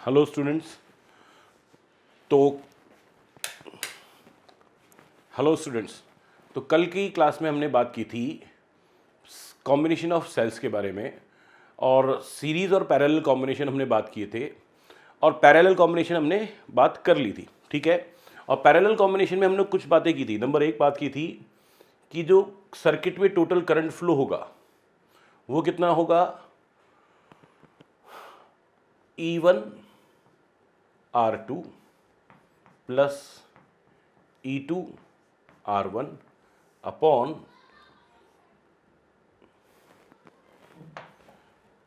Hello students. तो hello students, तो कल की क्लास में हमने बात की थी कॉम्बिनेशन ऑफ सेल्स के बारे में, और सीरीज़ और पैरेलल कॉम्बिनेशन हमने बात किए थे, और पैरेलल कॉम्बिनेशन हमने बात कर ली थी, ठीक है। और पैरेलल कॉम्बिनेशन में हमने कुछ बातें की थी। नंबर एक बात की थी कि जो सर्किट में टोटल करंट फ्लो होगा वो कितना होगा, E1 R2 plus E2 R1 upon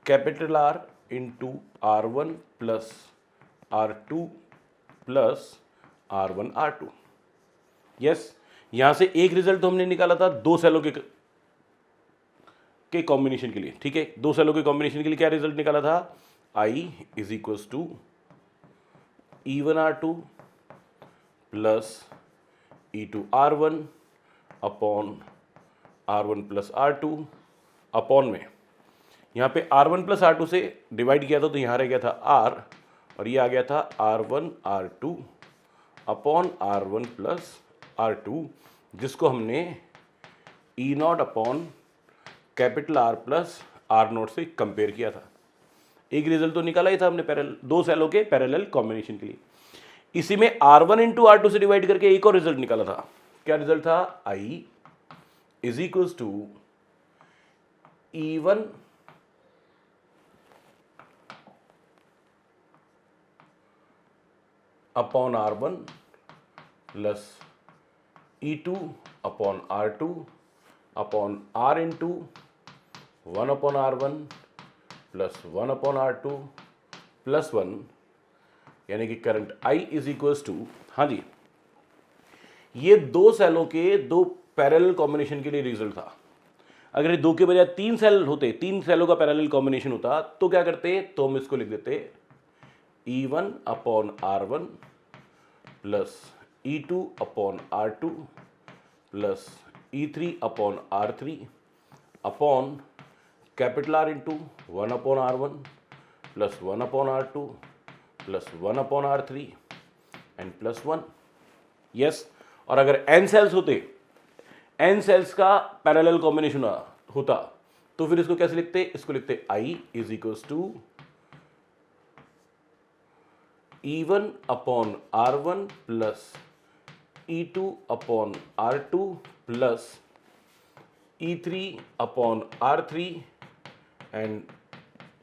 capital R into R1 plus R2 plus R1 R2। Yes, यहां से एक रिजल्ट तो हमने निकाला था दो सेलों के कॉम्बिनेशन के लिए, ठीक है। दो सेलों के कॉम्बिनेशन के लिए क्या रिजल्ट निकाला था, I is equals to E1 R2 plus E2 R1 upon R1 plus R2 upon में यहाँ पे R1 प्लस R2 से डिवाइड किया था तो यहाँ रह गया था R, और ये आ गया था R1 R2 upon R1 plus R2, जिसको हमने E0 upon capital R plus R0 से कंपेयर किया था। एक रिजल्ट तो निकाला ही था हमने पैरेलल, दो सेलों के पैरेलल कॉम्बिनेशन के लिए। इसी में R1 इंटू R2 से डिवाइड करके एक और रिजल्ट निकाला था। क्या रिजल्ट था, I is equals to E1 upon R1 plus E2 upon R2 upon R into 1 upon R1 plus 1 upon R2 plus 1, यानी कि current I is equals to, हाँ जी, ये दो सेलों के दो पैरेलल कॉम्बिनेशन के लिए रिजल्ट था। अगर ये दो के बजाय तीन सेल होते, तीन सेलों का पैरेलल कॉम्बिनेशन होता तो क्या करते, तो हम इसको लिख देते E1 upon R1 plus E2 upon R2 plus E3 upon R3 upon capital R into 1 upon R1 plus 1 upon R2 plus 1 upon R3 and plus 1। Yes, और अगर n सेल्स होते, n सेल्स का पैरेलल कॉम्बिनेशन होता तो फिर इसको कैसे लिखते, इसको लिखते I is equals to E1 upon R1 plus E2 upon R2 plus E3 upon R3 and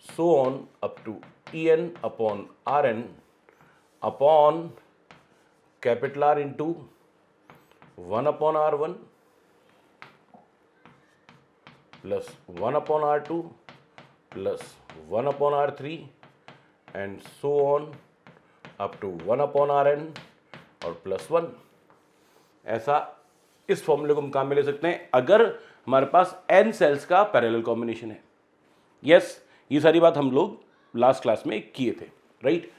so on up to En upon Rn upon capital R into 1 upon R1 plus 1 upon R2 plus 1 upon R3 and so on up to 1 upon Rn और plus 1। ऐसा इस फॉर्मूले को हम काम में ले सकते हैं अगर हमारे पास n सेल्स का पैरेलल कॉम्बिनेशन है। यस, ये सारी बात हम लोग लास्ट क्लास में किए थे, राइट।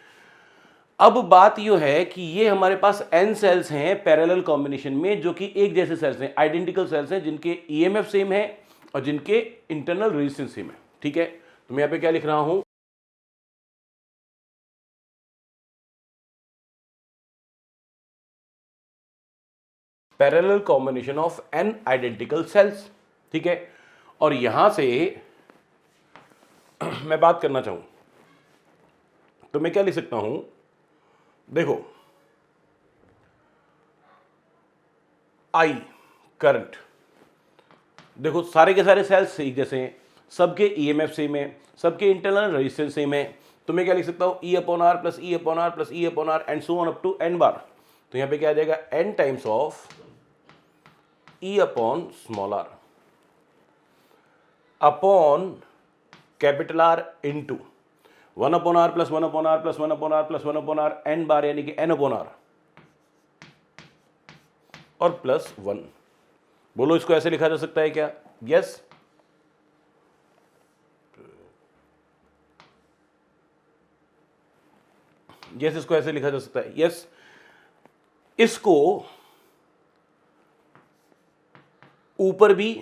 अब बात यह है कि ये हमारे पास n सेल्स हैं पैरेलल कॉम्बिनेशन में, जो कि एक जैसे सेल्स हैं, आइडेंटिकल सेल्स हैं, जिनके EMF सेम है और जिनके इंटरनल रेजिस्टेंस सेम है, ठीक है। तो मैं यहाँ पे क्या लिख रहा हूं, parallel combination of n identical sales, ठीक है। और यहां से मैं बात करना चाहूं तो मैं क्या लिख सकता हूं, देखो I करंट, देखो सारे के सारे सेल्स एक जैसे हैं, सबके EMF सेम है, सबके इंटरनल रेजिस्टेंस सेम है, तो मैं क्या लिख सकता हूं, E upon R plus E upon R plus E upon R and so on up to n बार। तो यहां पे क्या आ जाएगा, n times of E upon small r upon capital R into 1 upon R plus 1 upon R plus 1 upon R plus 1 upon R n बार, यानी कि n अपॉन r और प्लस 1। बोलो इसको ऐसे लिखा जा सकता है क्या, यस। यस, इसको ऐसे लिखा जा सकता है, यस। इसको ऊपर भी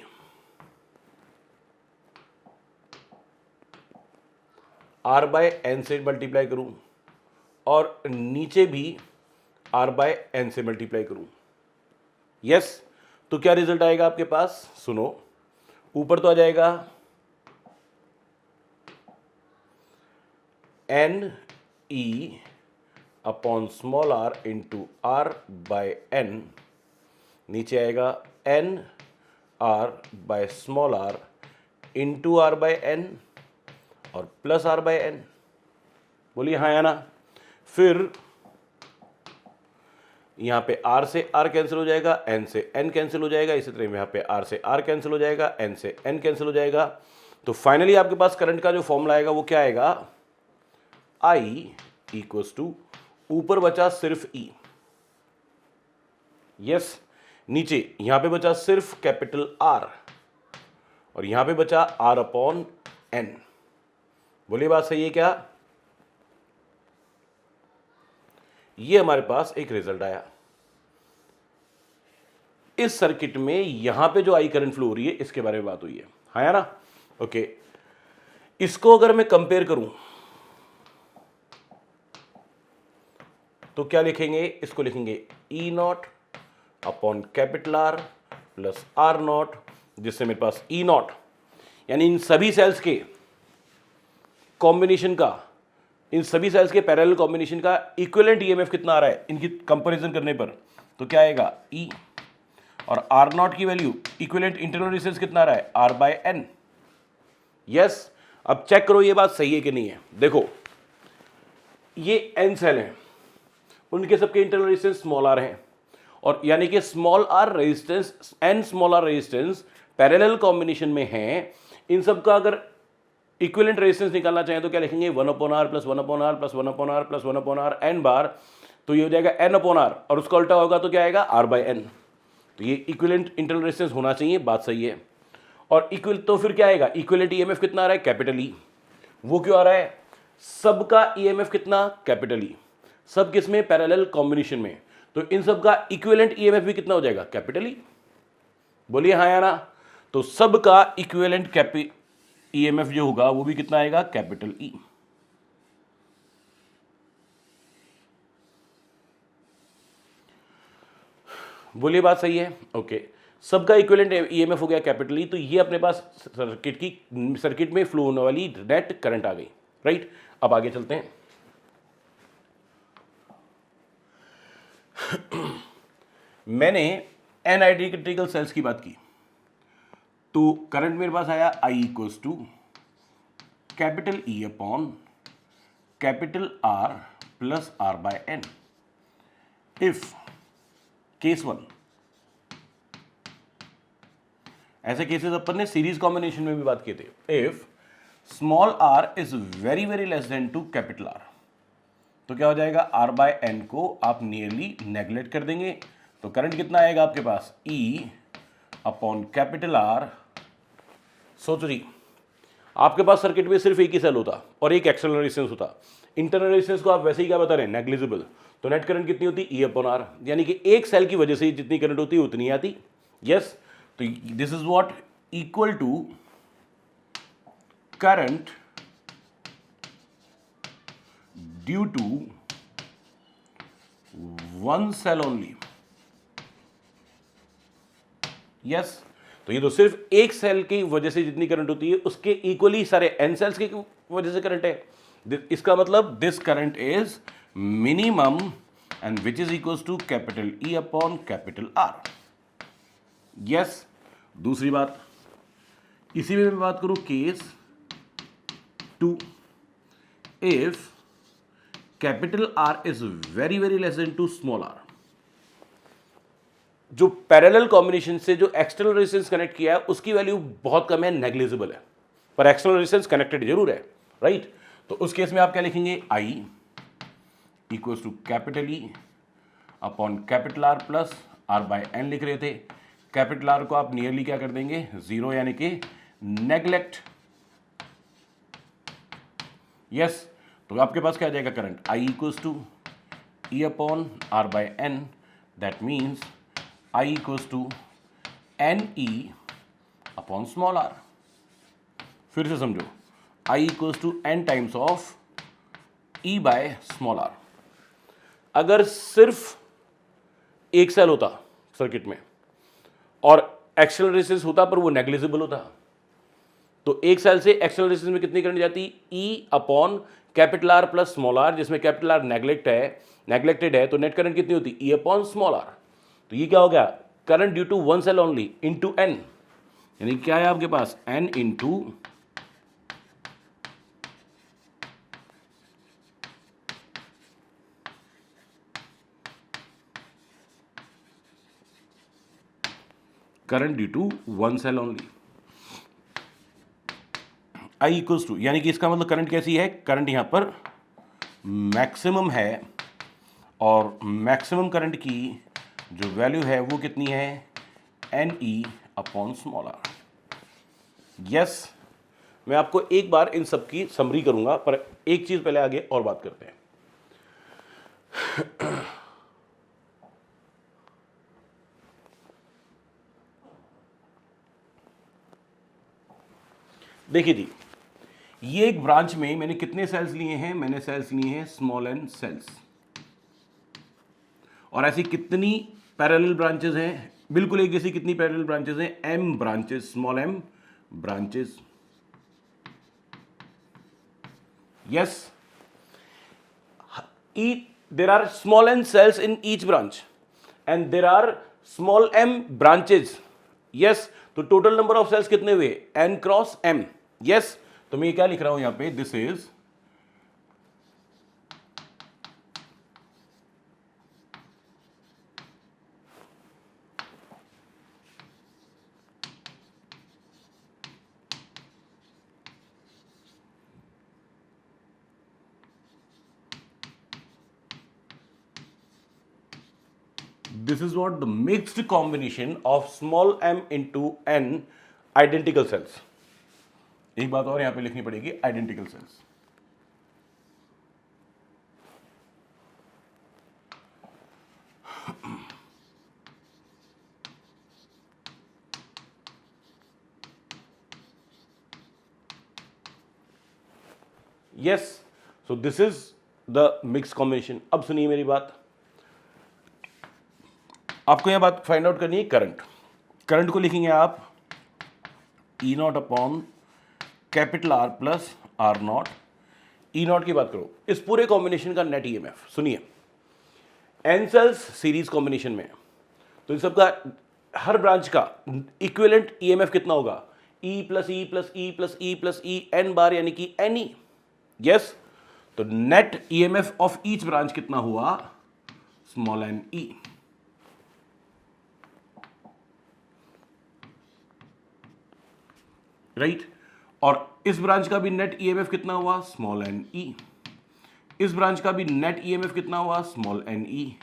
R बाय n से मल्टीप्लाई करूं और नीचे भी r बाय n से मल्टीप्लाई करूं, यस तो क्या रिजल्ट आएगा आपके पास, सुनो, ऊपर तो आ जाएगा n e upon small r into r by n, नीचे आएगा n r by small r into r by n और प्लस r बाय n, बोलिए हाँ या ना। फिर यहाँ पे r से r कैंसिल हो जाएगा, n से n कैंसिल हो जाएगा, इसी तरह यहाँ पे r से r कैंसिल हो जाएगा, n से n कैंसिल हो जाएगा। तो फाइनली आपके पास करंट का जो फॉर्मूला आएगा वो क्या आएगा, I इक्वल्स टू, ऊपर बचा सिर्फ E, यस नीचे यहाँ पे बचा सिर्फ कैपिटल R और यहाँ पे बचा R अपॉन N, बोलिए बात सही है क्या। ये हमारे पास एक रिजल्ट आया। इस सर्किट में यहां पे जो आई करंट फ्लो हो रही है इसके बारे में बात हुई है, हाँ या ना। ओके, इसको अगर मैं कंपेयर करूं तो क्या लिखेंगे, इसको लिखेंगे E not upon capital R plus R not, जिससे मेरे पास ई नॉट यानी इन सभी सेल्स के कॉम्बिनेशन का, इन सभी सेल्स के पैरेलल कॉम्बिनेशन का इक्विवेलेंट ईएमएफ कितना आ रहा है इनकी कंपैरिजन करने पर, तो क्या आएगा ई, और आर नॉट की वैल्यू इक्विवेलेंट इंटरनल रेजिस्टेंस कितना आ रहा है आर बाय एन, यस। अब चेक करो ये बात सही है कि नहीं है। देखो ये एन सेल है, उनके सबके इंटरनल रेजिस्टेंस स्मॉल आर है, और यानी कि small R resistance N small R resistance parallel combination में है। इन सब का अगर इक्विवेलेंट रेजिस्टेंस निकालना चाहें तो क्या लिखेंगे, 1/r plus 1/r plus 1/r plus 1/r n बार, तो ये हो जाएगा n/r, और उसका उल्टा होगा तो क्या आएगा r बाय n। तो ये इक्विवेलेंट इंटरनल रेजिस्टेंस होना चाहिए, बात सही है। और इक्वल तो फिर क्या आएगा, इक्विवेलेंट ईएमएफ कितना आ रहा है, कैपिटल ई। वो क्यों आ रहा है, सबका ईएमएफ कितना, कैपिटल ई, सब किसमें, पैरेलल कॉम्बिनेशन में, तो इन सब का इक्विवेलेंट ईएमएफ भी कितना हो जाएगा, कैपिटल ई, बोलिए हाँ या ना। तो सबका इक्विवेलेंट ईएमएफ जो होगा वो भी कितना आएगा, कैपिटल ई। बोलिए बात सही है, ओके। सबका इक्विवेलेंट ईएमएफ हो गया कैपिटल ई, तो ये अपने पास सर्किट में फ्लो होने वाली नेट करंट आ गई, राइट। अब आगे चलते हैं। मैंने एन आइडेंटिकल सेल्स की बात की, तो करंट मेरे पास आया I equals to capital E upon capital R plus R by N। If case 1, ऐसे केसेस अपन ने सीरीज कॉम्बिनेशन में भी बात किए थे। If small r is very very less than to capital R, तो क्या हो जाएगा, R बाय N को आप नियरली नेग्लेक्ट कर देंगे, तो करंट कितना आएगा आपके पास, E अपॉन कैपिटल R। सोच रही, आपके पास सर्किट में सिर्फ एक ही सेल होता और एक एक्सटर्नल रेजिस्टेंस होता, इंटरनल रेजिस्टेंस को आप वैसे ही क्या बता रहे हैं, नेग्लिजिबल, तो नेट करंट कितनी होती, E अपॉन R, यानी कि एक सेल की वजह से जितनी करंट होती है उतनी आती, यस। तो this is what equal to current due to one cell only, yes. तो ये तो सिर्फ एक सेल की वजह से जितनी करंट होती है उसके इक्वली सारे एन सेल्स की वजह से करंट है। इसका मतलब this current is minimum and which is equals to capital E upon capital R, yes. दूसरी बात, इसी में मैं बात करूं case 2, if capital R is very very less than to small r, जो पैरेलल कॉम्बिनेशन से जो एक्सटर्नल रेजिस्टेंस कनेक्ट किया है उसकी वैल्यू बहुत कम है, नेग्लिजिबल है, पर एक्सटर्नल रेजिस्टेंस कनेक्टेड जरूर है, राइट। तो उस केस में आप क्या लिखेंगे, I equals to capital E upon capital R plus R by N लिख रहे थे। कैपिटल R को आप नियरली क्या कर देंगे, 0, यानी कि नेग्लेक्ट, यस। तो आपके पास क्या आ जाएगा current, I equals to E upon R by N, that means I equals to NE upon small r। फिर से समझो, I equals to N times of E by small r, अगर सिर्फ एक सेल होता सर्किट में और एक्सटर्नल रेजिस्टेंस होता पर वो नेग्लिजिबल होता, तो एक सेल से एक्सटर्नल रेजिस्टेंस में कितनी करंट जाती? E upon capital R plus small R, जिसमें कैपिटल आर नेग्लेक्टेड है, तो नेट करंट कितनी होती? E upon small R. तो ये क्या हो गया? Current due to one cell only into N, यानी क्या है आपके पास? N into current due to one cell only, I equals to, यानी कि इसका मतलब करंट कैसी है? करंट यहां पर मैक्सिमम है, और मैक्सिमम करंट की जो वैल्यू है वो कितनी है? N E upon small R. Yes, मैं आपको एक बार इन सब की समरी करूंगा, पर एक चीज पहले आगे और बात करते हैं। देखिए जी, ये एक ब्रांच में मैंने कितने सेल्स लिए हैं? मैंने सेल्स लिए हैं स्मॉल एन सेल्स, और ऐसी कितनी पैरेलल ब्रांचेस हैं? बिल्कुल एक जैसी कितनी पैरेलल ब्रांचेस हैं? M branches, small M branches. yes, there are small n cells in each branch and there are small m branches. yes, तो टोटल नंबर ऑफ सेल्स कितने हुए? n cross m. yes, तो मैं क्या लिख रहा हूं यहां पे? This is this is what the mixed combination of small m into n identical cells. एक बात और यहां पे लिखनी पड़ेगी, identical sales. yes, so this is the mixed combination. अब सुनिए मेरी बात, आपको यह बात फाइंड आउट करनी है। करंट को लिखेंगे आप E not upon capital R plus R not. E not की बात करो, इस पूरे कॉम्बिनेशन का नेट ईएमएफ सुनिए, एन सेल्स सीरीज कॉम्बिनेशन में, तो इन सबका हर ब्रांच का इक्विवेलेंट ईएमएफ कितना होगा? E plus E plus E plus E plus E N बार, यानी कि एन ई। यस, तो net EMF of each branch कितना हुआ? स्मॉल एन ई। राइट, और इस ब्रांच का भी नेट ईएमएफ कितना हुआ? Small N E. इस ब्रांच का भी नेट ईएमएफ कितना हुआ? Small N E.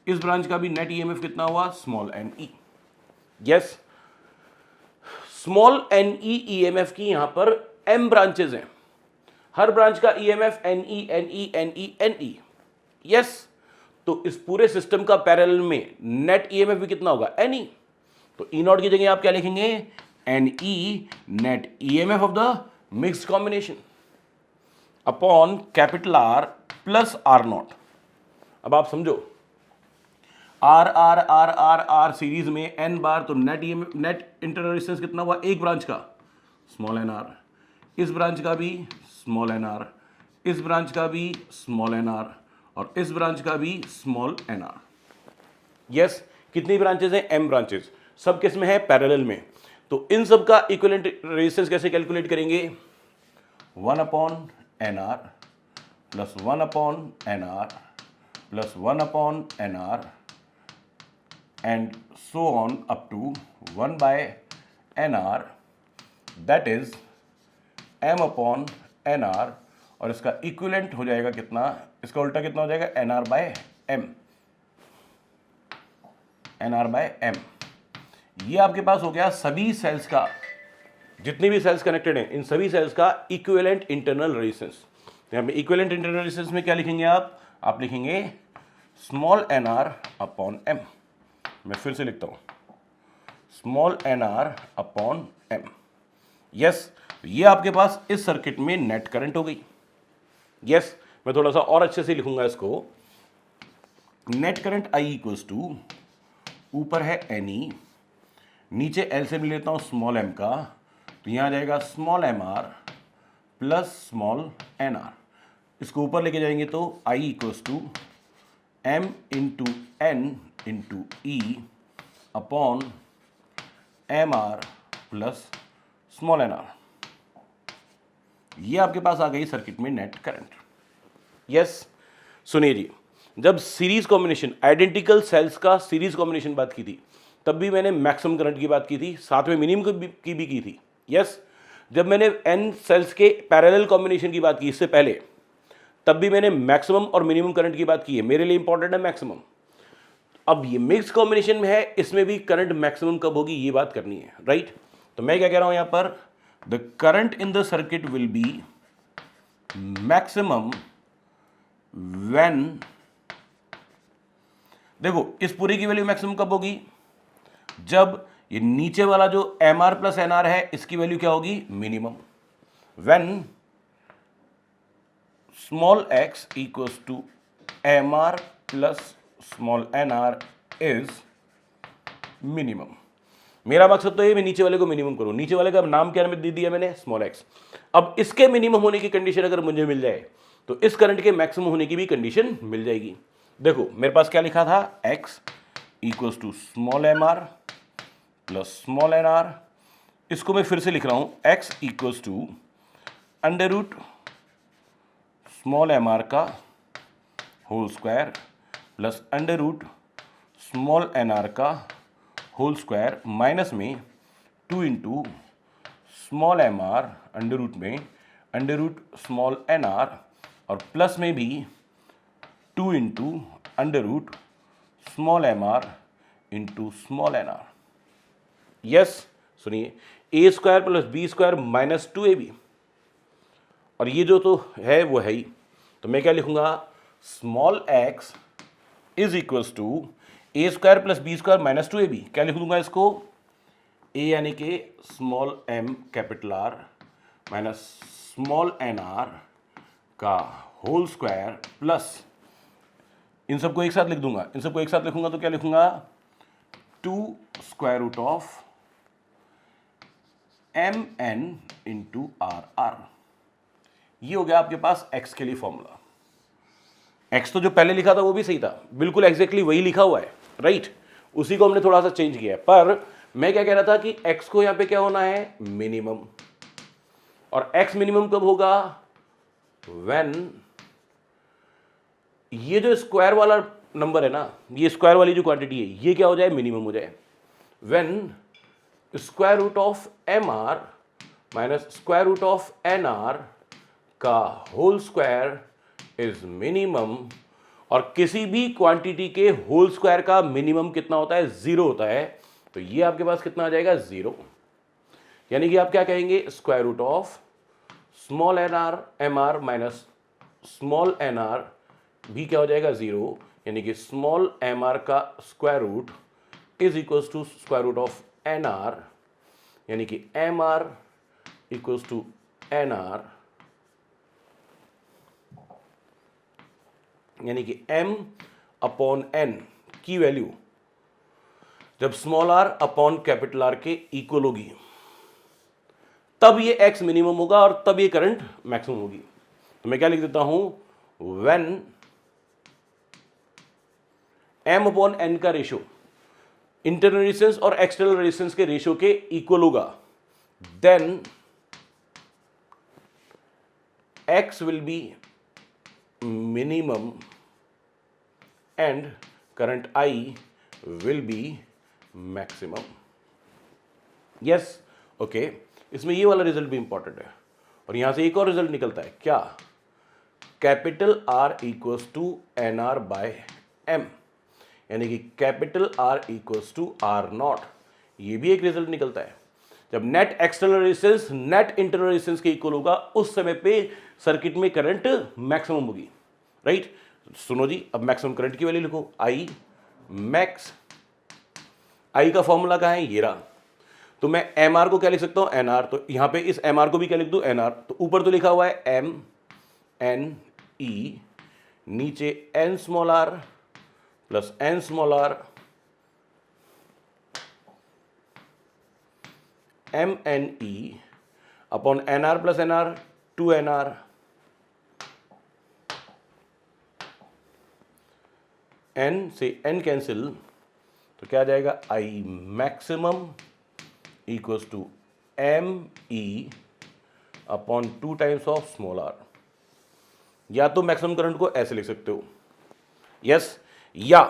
इस ब्रांच का भी नेट ईएमएफ कितना हुआ? Small N E. Yes, small N E EMF की यहां पर एम ब्रांचेस हैं, हर ब्रांच का EMF N E N E N E N E. Yes, तो इस पूरे सिस्टम का पैरेलल में नेट ईएमएफ भी कितना होगा? N E. तो ई नॉट की जगह आप क्या लिखेंगे? N E net EMF of the mixed combination upon capital R plus R naught. अब आप समझो, R R R R R series में एन बार, तो net EMF net internal resistance कितना हुआ? एक ब्रांच का स्मॉल एन आर, इस ब्रांच का भी स्मॉल एन आर, इस ब्रांच का भी स्मॉल एन आर, और इस ब्रांच का भी स्मॉल एन आर। यस, कितनी ब्रांचेस हैं? एम ब्रांचेस, सब किस में है? पैरेलल में। तो इन सब का इक्विवेलेंट रेजिस्टेंस कैसे कैलकुलेट करेंगे? 1 upon N R plus 1 upon N R plus 1 upon N R and so on up to 1 by N R, that is M upon N R, और इसका इक्विवेलेंट हो जाएगा कितना? इसका उल्टा कितना हो जाएगा? N R by M. N R by M, ये आपके पास हो गया सभी सेल्स का, जितनी भी सेल्स कनेक्टेड हैं इन सभी सेल्स का इक्विवेलेंट इंटरनल रेजिस्टेंस। यहां पे इक्विवेलेंट इंटरनल रेजिस्टेंस में क्या लिखेंगे आप लिखेंगे small N R upon M. मैं फिर से लिखता हूं, small N R upon M. Yes, ये आपके पास इस सर्किट में नेट करंट हो गई। यस, मैं थोड़ा सा और अच्छे से लिखूंगा इसको, net current I equals to, ऊपर है एन ई, नीचे एल से भी लेता हूं स्मॉल एम का, तो यहां आ जाएगा small M R plus small N R. इसको ऊपर लेके जाएंगे तो I equals to M into N into E upon M R plus small N R. ये आपके पास आ गई सर्किट में नेट करंट। यस, सुनिए जी, जब सीरीज कॉम्बिनेशन, आइडेंटिकल सेल्स का सीरीज कॉम्बिनेशन बात की थी, तब भी मैंने मैक्सिमम करंट की बात की थी, साथ में मिनिमम की भी की थी। यस, जब मैंने एन सेल्स के पैरेलल कॉम्बिनेशन की बात की इससे पहले, तब भी मैंने मैक्सिमम और मिनिमम करंट की बात की है। मेरे लिए इंपॉर्टेंट है मैक्सिमम। अब ये मिक्स कॉम्बिनेशन में है, इसमें भी करंट मैक्सिमम कब होगी ये बात करनी है, राइट। तो मैं क्या कह रहा हूं यहां पर, the current in the circuit will be maximum when, देखो इस पूरी की वैल्यू मैक्सिमम कब होगी, जब ये नीचे वाला जो M R plus N R है इसकी वैल्यू क्या होगी, minimum. When small X equals to M R plus small N R is minimum. मेरा मकसद तो ये मैं नीचे वाले को मिनिमम करूं। नीचे वाले का नाम क्या दे दिया मैंने, स्मॉल एक्स। अब इसके मिनिमम होने की कंडीशन अगर मुझे मिल जाए तो इस करंट के मैक्सिमम होने की भी कंडीशन मिल जाएगी। देखो मेरे पास क्या लिखा था, x equals to small M R plus small N R. इसको मैं फिर से लिख रहा हूं, x equals to under root small M R का whole square plus under root small N R का होल स्क्वायर, माइनस में 2 into small M R under root में under root small N R, और प्लस में भी 2 into under root small M R into small N R. Yes, सुनिए, A square plus B square minus 2ab, और ये जो तो है वो है ही, तो मैं क्या लिखूंगा, small X is equals to A square plus B square minus 2ab। क्या लिख दूंगा इसको, ए यानी कि small M capital R minus small N R का होल स्क्वायर प्लस, इन सबको एक साथ लिख दूंगा, इन सबको एक साथ लिखूंगा तो क्या लिखूंगा, 2 square root of M N into R R. ये हो गया आपके पास x के लिए फॉर्मूला। x तो जो पहले लिखा था वो भी सही था, बिल्कुल एग्जैक्टली वही लिखा हुआ है, राइट। उसी को हमने थोड़ा सा चेंज किया है, पर मैं क्या कह रहा था कि x को यहां पे क्या होना है, मिनिमम। और x मिनिमम कब होगा, व्हेन ये जो स्क्वायर वाला नंबर है ना, ये स्क्वायर वाली जो क्वांटिटी है, ये क्या हो जाए, मिनिमम हो जाए। When square root of M R minus square root of N R का होल स्क्वायर इज मिनिमम, और किसी भी क्वांटिटी के होल स्क्वायर का मिनिमम कितना होता है, 0 होता है। तो ये आपके पास कितना आ जाएगा, 0। यानी कि आप क्या कहेंगे, square root of small N R M R minus small N R भी क्या हो जाएगा, 0। यानी कि स्मॉल एम आर का square root is equals to square root of N R, यानी कि M R equals to N R, यानी कि m अपॉन n की वैल्यू जब small r upon capital R के इक्वल होगी, तब ये x मिनिमम होगा और तब ये करंट मैक्सिमम होगी। तो मैं क्या लिख देता हूं, व्हेन m अपॉन n का रेशियो इंटरनल रेजिस्टेंस और एक्सटर्नल रेजिस्टेंस के रेशियो के इक्वल होगा, then x will be minimum and current I will be maximum. Yes, okay. इसमें ये वाला रिजल्ट भी इंपॉर्टेंट है, और यहां से एक और रिजल्ट निकलता है, क्या, capital R equals to N R by M, यानी कि capital R equals to R naught. ये भी एक रिजल्ट निकलता है, जब net external resistance net internal resistance के इक्वल होगा, उस समय पे सर्किट में करंट मैक्सिमम होगी, राइट। सुनो जी, अब मैक्सिमम करंट की वैल्यू लिखो, आई मैक्स। आई का फॉर्मूला कहाँ है, ये रहा। तो मैं एम आर को क्या लिख सकता हूं, एन आर। तो यहां पे इस एम आर को भी क्या लिख दूं, एन आर। तो ऊपर तो लिखा हुआ है एम एन ई, नीचे N small R plus N small R M N E upon N R plus N R 2 N R N से एन कैंसिल, तो क्या आ जाएगा I maximum equals to M E upon 2 times of small R. या तो maximum current को ऐसे लिख सकते हो, यस, या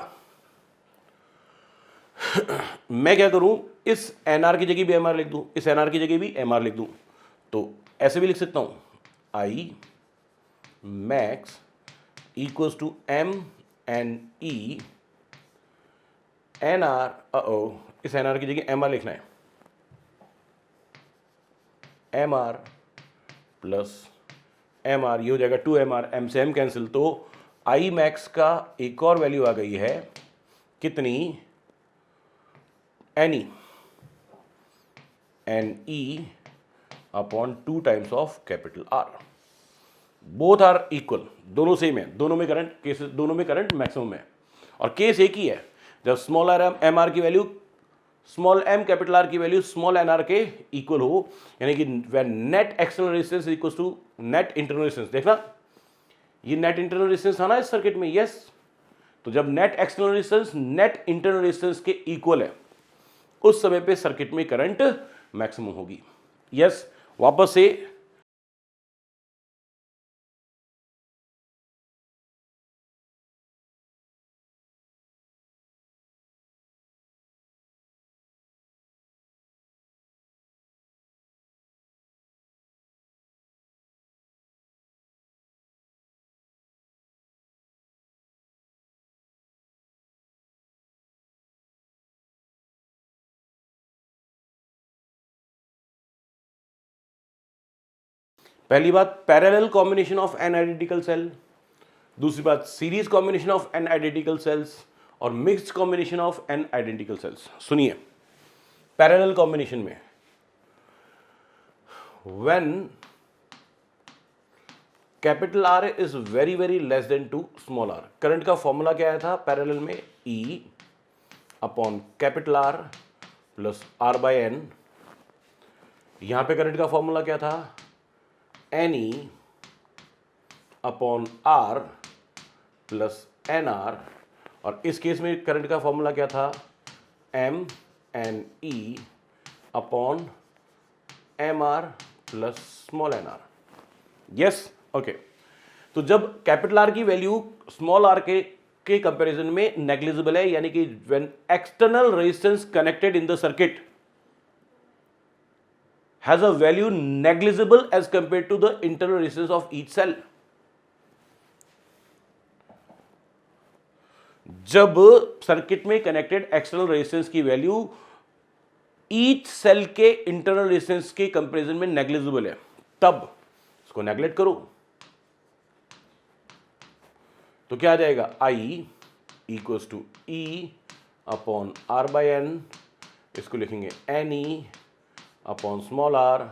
मैं क्या करूं, इस एनआर की जगह भी एमआर लिख दूं, इस एनआर की जगह भी एमआर लिख दूं, तो ऐसे भी लिख सकता हूं I max equals to M N E N R, इस एनआर की जगह एमआर लिखना है, M R plus M R, ये हो जाएगा 2 एम आर, एम से एम कैंसिल, तो आई मैक्स का एक और वैल्यू आ गई है, कितनी, N E upon 2 times of capital R. Both are equal, दोनों सेम है, दोनों में करंट केसेस, दोनों में करंट मैक्सिमम है, और केस एक ही है, जब स्मॉल आर एम आर की value small M capital R की वैल्यू स्मॉल एन आर के इक्वल हो, यानी कि when net external resistance equals to net internal resistance. देखना ये नेट इंटरनल रेजिस्टेंस था ना इस सर्किट में, यस, तो जब net external resistance net internal resistance के इक्वल है, उस समय पे सर्किट में करंट मैक्सिमम होगी। यस, वापस से पहली बात parallel combination of N identical cell, दूसरी बात series combination of N identical cells, और mixed combination of N identical cells. सुनिए, पैरेलल कॉम्बिनेशन में when capital R is very very less than to small R, current का formula क्या आया था parallel में, E upon capital R plus R by N. यहां पे करंट का फॉर्मूला क्या था, N E upon R plus N R, और इस केस में करंट का फॉर्मूला क्या था, M N E upon M R plus small N R. Yes, okay, तो जब कैपिटल आर की वैल्यू स्मॉल आर के कंपैरिजन में नेग्लिजिबल है, यानी कि when external resistance connected in the circuit has a value negligible as compared to the internal resistance of each cell, जब circuit में कनेक्टेड एक्सटर्नल रेजिस्टेंस की value each cell के internal resistance के comparison में negligible है, तब इसको neglect करो तो क्या आ जाएगा, I equals to E upon R by N, इसको लिखेंगे N E upon small R,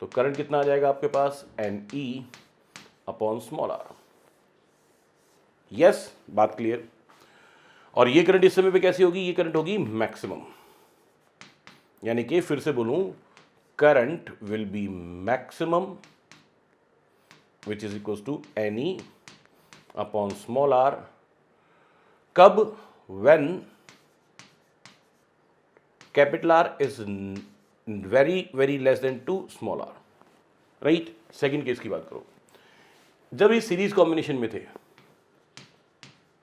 तो करंट कितना आ जाएगा आपके पास, N E upon small R. Yes, बात क्लियर। और ये करंट इस समय पे कैसी होगी, ये करंट होगी मैक्सिमम, यानी कि फिर से बोलूं, current will be maximum which is equals to N E upon small R, कब, when capital R is very very less than to small R, right. Second case की बात करो, जब ये सीरीज कॉम्बिनेशन में थे,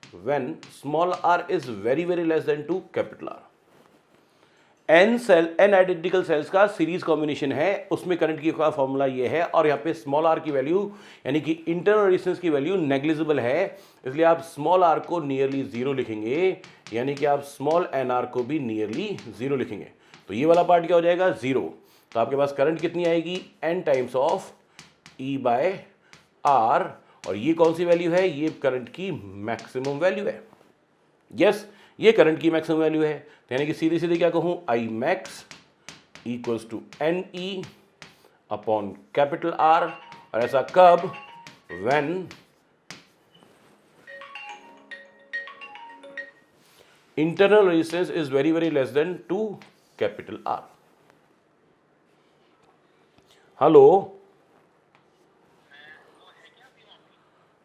when small R is very very less than to capital R, N cell N identical cells का series combination है, उसमें करंट की का फॉर्मूला ये है, और यहाँ पे स्मॉल आर की वैल्यू यानी कि इंटरनल रेजिस्टेंस की वैल्यू नेग्लिजिबल है, इसलिए आप स्मॉल आर को नियरली जीरो लिखेंगे, यानी कि आप स्मॉल एन आर को भी नियरली जीरो लिखेंगे, तो ये वाला पार्ट क्या हो जाएगा, जीरो। तो आपके पास करंट कितनी आएगी, N times of E by R, और ये कौन सी वैल्यू है, ये करंट की मैक्सिमम वैल्यू है। यस, ये करंट की मैक्सिमम वैल्यू है, तो यानी कि सीधे सीधे क्या कहूं, I max equals to N E upon capital R, और ऐसा कब, when internal resistance is very very less than to capital R. Hello,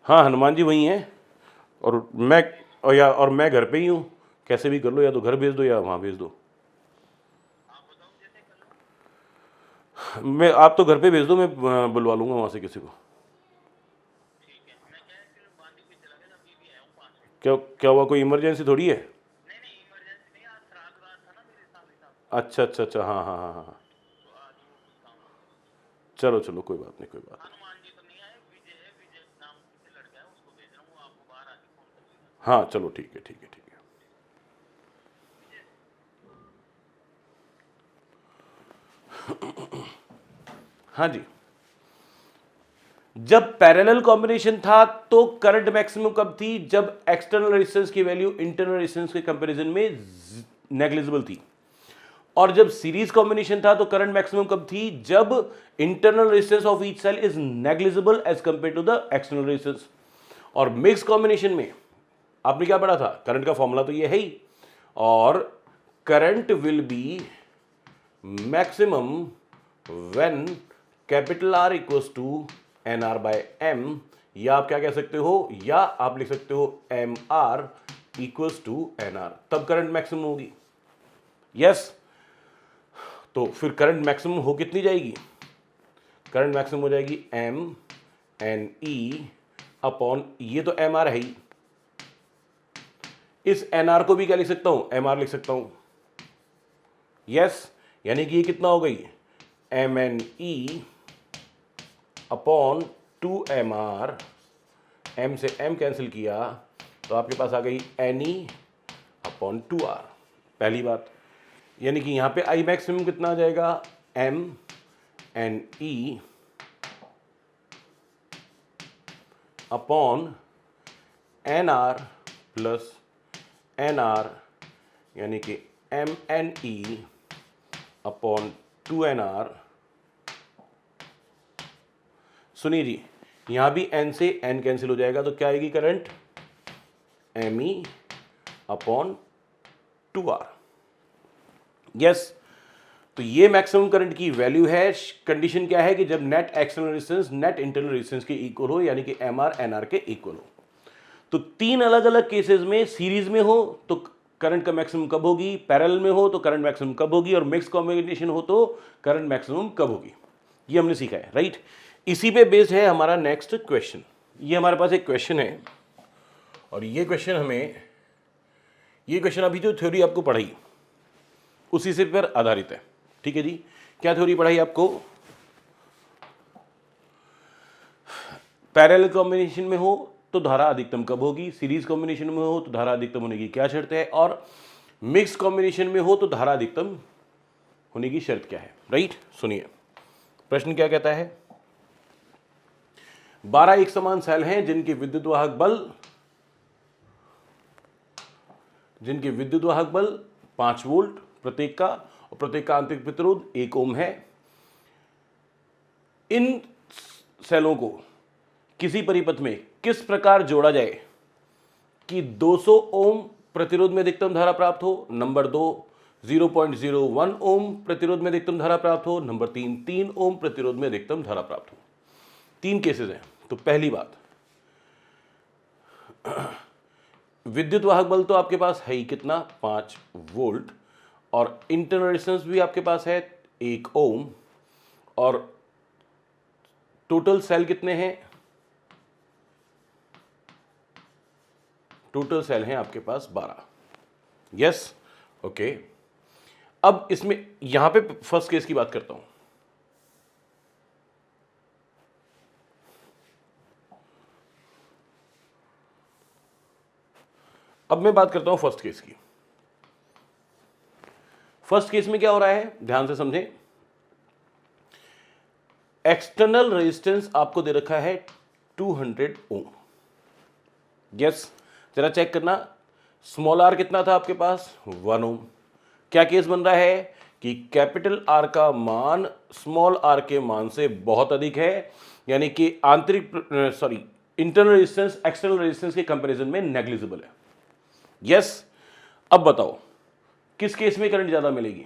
हाँ हनुमान जी वही हैं, और मैं घर पे ही हूँ, कैसे भी कर लो, या तो घर भेज दो या वहाँ भेज दो। मैं आप तो घर पे भेज दो, मैं बुलवा लूँगा वहाँ से किसी को। क्या क्या हुआ, कोई इमरजेंसी थोड़ी है? अच्छा अच्छा अच्छा, हाँ हाँ हाँ हाँ, चलो चलो कोई बात नहीं, कोई बात नहीं। हाँ चलो ठीक है, ठीक है, ठीक है। हाँ जी, जब पैरेलल कॉम्बिनेशन था तो करंट मैक्सिमम कब थी? जब एक्सटर्नल रेजिस्टेंस की वैल्यू इंटरनल रेजिस्टेंस के कंपैरिजन में नेग्लिजिबल थी। और जब सीरीज कॉम्बिनेशन था तो करंट मैक्सिमम कब थी? जब internal resistance of each cell is negligible as compare to the external resistance. और मिक्स कॉम्बिनेशन में आपने क्या पढ़ा था? करंट का फॉर्मूला तो ये है ही, और current will be maximum when capital R equals to NR by M, या आप क्या कह सकते हो, या आप लिख सकते हो MR इक्वल्स टू NR, तब करंट मैक्सिमम होगी। यस, तो फिर करंट मैक्सिमम हो कितनी जाएगी? करंट मैक्सिमम हो जाएगी MNE अपॉन, ये तो MR है ही, इस NR को भी क्या लिख सकता हूं? MR लिख सकता हूं। यस, यानी कि ये कितना हो गई? MNE अपॉन 2MR, M से M कैंसिल किया तो आपके पास आ गई NE अपॉन 2R। पहली बात, यानी कि यहां पे I मैक्सिमम कितना आ जाएगा? MNE upon NR plus NR, यानी कि MNE अपॉन 2NR। सुनिए जी, यहां भी N से N कैंसिल हो जाएगा तो क्या आएगी current? ME upon 2R। Yes, तो ये मैक्सिमम करंट की वैल्यू है। कंडीशन क्या है कि जब net external resistance net internal resistance के इक्वल हो, यानी कि MR NR के इक्वल हो। तो तीन अलग अलग केसेस में, सीरीज में हो तो करंट का मैक्सिमम कब होगी, पैरेलल में हो तो करंट मैक्सिमम कब होगी, और मिक्स कॉम्बिनेशन हो तो करंट मैक्सिमम कब होगी, ये हमने सीखा है, राइट। इसी पे बेस्ड है हमारा नेक्स्ट क्वेश्चन। ये हमारे पास एक क्वेश्चन है, और ये क्वेश्चन अभी जो थ्योरी आपको पढ़ाई उसी से पर आधारित है, ठीक है जी। क्या थ्योरी पढ़ाई आपको? पैरेलल कॉम्बिनेशन में हो तो धारा अधिकतम कब होगी, सीरीज कॉम्बिनेशन में हो तो धारा अधिकतम होने की क्या शर्त है, और मिक्स कॉम्बिनेशन में हो तो धारा अधिकतम होने की शर्त क्या है, राइट। सुनिए प्रश्न क्या कहता है। 12 एक समान सेल हैं जिनके विद्युत वाहक बल 5 वोल्ट प्रत्येक का, और प्रत्येक का आंतरिक प्रतिरोध 1 ओम है। इन सेलों को किसी परिपथ में किस प्रकार जोड़ा जाए कि 200 ओम प्रतिरोध में अधिकतम धारा प्राप्त हो। नंबर 2, 0.01 ओम प्रतिरोध में अधिकतम धारा प्राप्त हो। नंबर 3, 3 ओम प्रतिरोध में अधिकतम धारा प्राप्त हो। 3 केसेस हैं। तो पहली बात, विद्युत वाहक बल तो आपके पास है ही कितना, 5 वोल्ट, और इंटरनल रेजिस्टेंस भी आपके पास है 1 ओम, और टोटल सेल कितने हैं? टोटल सेल हैं आपके पास 12। Yes, okay. अब इसमें यहां पे फर्स्ट केस की बात करता हूं। अब मैं बात करता हूं फर्स्ट केस की। फर्स्ट केस में क्या हो रहा है, ध्यान से समझें। एक्सटर्नल रेजिस्टेंस आपको दे रखा है 200 ओम। यस, जरा चेक करना, स्मॉल आर कितना था आपके पास, 1 ओम। क्या केस बन रहा है कि कैपिटल आर का मान स्मॉल आर के मान से बहुत अधिक है, यानी कि इंटरनल रेजिस्टेंस एक्सटर्नल रेजिस्टेंस के कंपैरिजन में नेग्लिजिबल है। यस, अब बताओ किस केस में करंट ज़्यादा मिलेगी?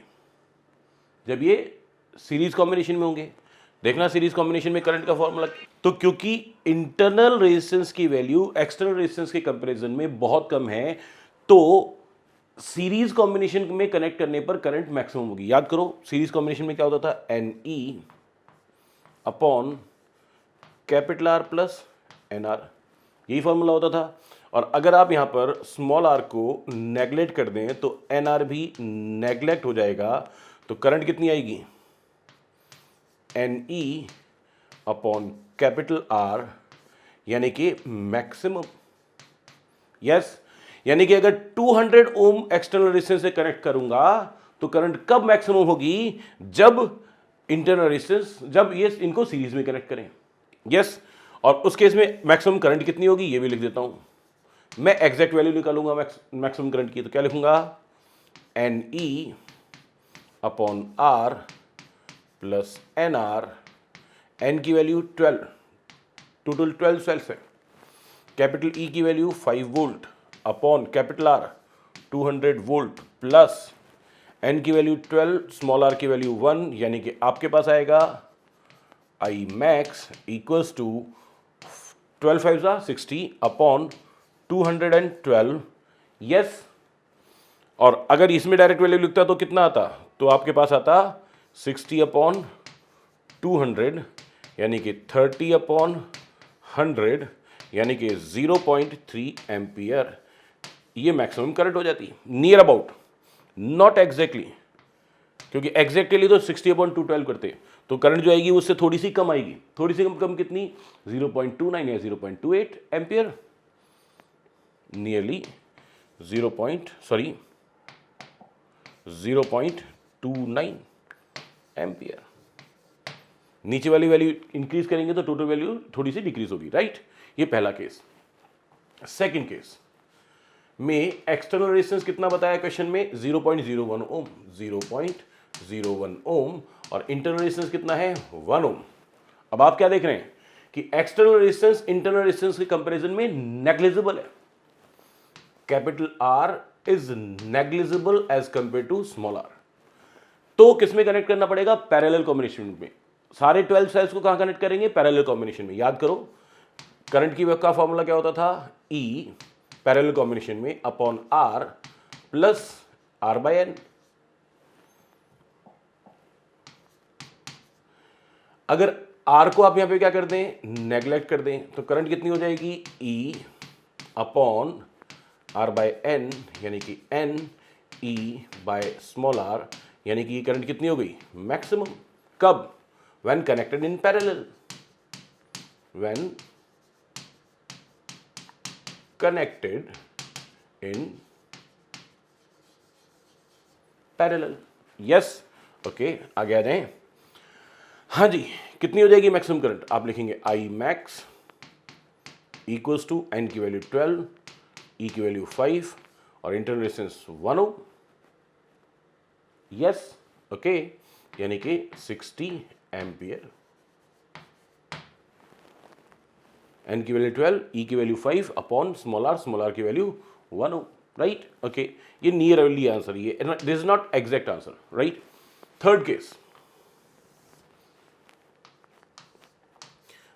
जब ये सीरीज कॉम्बिनेशन में होंगे। देखना सीरीज कॉम्बिनेशन में करंट का फॉर्मूला, तो क्योंकि इंटरनल रेजिस्टेंस की वैल्यू एक्सटर्नल रेजिस्टेंस के कंपैरिजन में बहुत कम है, तो सीरीज कॉम्बिनेशन में कनेक्ट करने पर करंट मैक्सिमम होगी। याद करो सीरीज कॉम्बिनेशन में क्या होता था, N E upon capital R plus N R, यही फॉर्मूला होता था। और अगर आप यहां पर स्मॉल आर को नेग्लेक्ट कर दें तो एन आर भी नेग्लेक्ट हो जाएगा, तो करंट कितनी आएगी, N E upon capital R, यानी कि मैक्सिमम। यस, यानी कि अगर 200 ओम एक्सटर्नल रेजिस्टेंस से कनेक्ट करूंगा तो करंट कब मैक्सिमम होगी, जब इंटरनल रेजिस्टेंस, जब ये इनको सीरीज में कनेक्ट करें। यस, और उस केस में मैक्सिमम करंट कितनी होगी ये भी लिख देता हूं मैं, एग्जैक्ट वैल्यू निकालूंगा मैक्सिमम करंट की, तो क्या लिखूंगा, N E upon R plus N R, N की वैल्यू 12, टोटल 12 सेल्स है, कैपिटल ई की value 5 volt upon capital R 200 volt plus N की वैल्यू 12, स्मॉल आर की वैल्यू 1, यानी कि आपके पास आएगा I max equals to 12 5 60 upon 212। Yes, और अगर इसमें डायरेक्ट वैल्यू लिखता तो कितना आता, तो आपके पास आता 60 अपॉन 200, यानी कि 30 अपॉन 100, यानी कि 0.3 एम्पियर। ये मैक्सिमम करंट हो जाती है, नियर अबाउट, नॉट एग्जैक्टली, क्योंकि एग्जैक्टली तो 60 अपॉन 212 करते हैं, तो करंट जो आएगी उससे थोड़ी सी कम आएगी, थोड़ी सी कम कितनी, 0.29 या 0.28 एम्पियर, नियरली 0.29 एम्पियर। नीचे वाली वैल्यू इंक्रीज करेंगे तो टोटल वैल्यू थोड़ी सी डिक्रीज होगी, राइट। ये पहला केस। सेकंड केस में एक्सटर्नल रेजिस्टेंस कितना बताया क्वेश्चन में, 0.01 ओम, 0.01 ओम, और इंटरनल रेजिस्टेंस कितना है, 1 ओम। अब आप क्या देख रहे हैं कि एक्सटर्नल रेजिस्टेंस इंटरनल रेजिस्टेंस के कंपैरिजन में नेग्लिजिबल है, capital R is negligible as compare to small R. तो किसमें कनेक्ट करना पड़ेगा, पैरेलल कॉम्बिनेशन में। सारे 12 सेल्स को कहां कनेक्ट करेंगे, पैरेलल कॉम्बिनेशन में। याद करो करंट की का फॉर्मूला क्या होता था, ई पैरेलल कॉम्बिनेशन में upon R plus R by N. अगर आर को आप यहां पे क्या कर दें, नेग्लेक्ट कर दें, तो करंट कितनी हो जाएगी, E upon R by N, यानी कि N E by small R, यानी कि करंट कितनी हो गई, मैक्सिमम। कब, when connected in parallel, when connected in parallel. Yes, okay, आगे आ जाएं। हाँ जी, कितनी हो जाएगी मैक्सिमम करंट, आप लिखेंगे I max equals to N की वैल्यू 12, ई की वैल्यू 5 और internal resistance 1 ohm. Yes, okay, यानी कि 60 एम्पियर। एन की वैल्यू 12, ई की वैल्यू 5 अपॉन स्मॉल आर की वैल्यू 1 ओम, राइट। ओके, ये नियरली आंसर, ये this is not exact answer, right. Third case,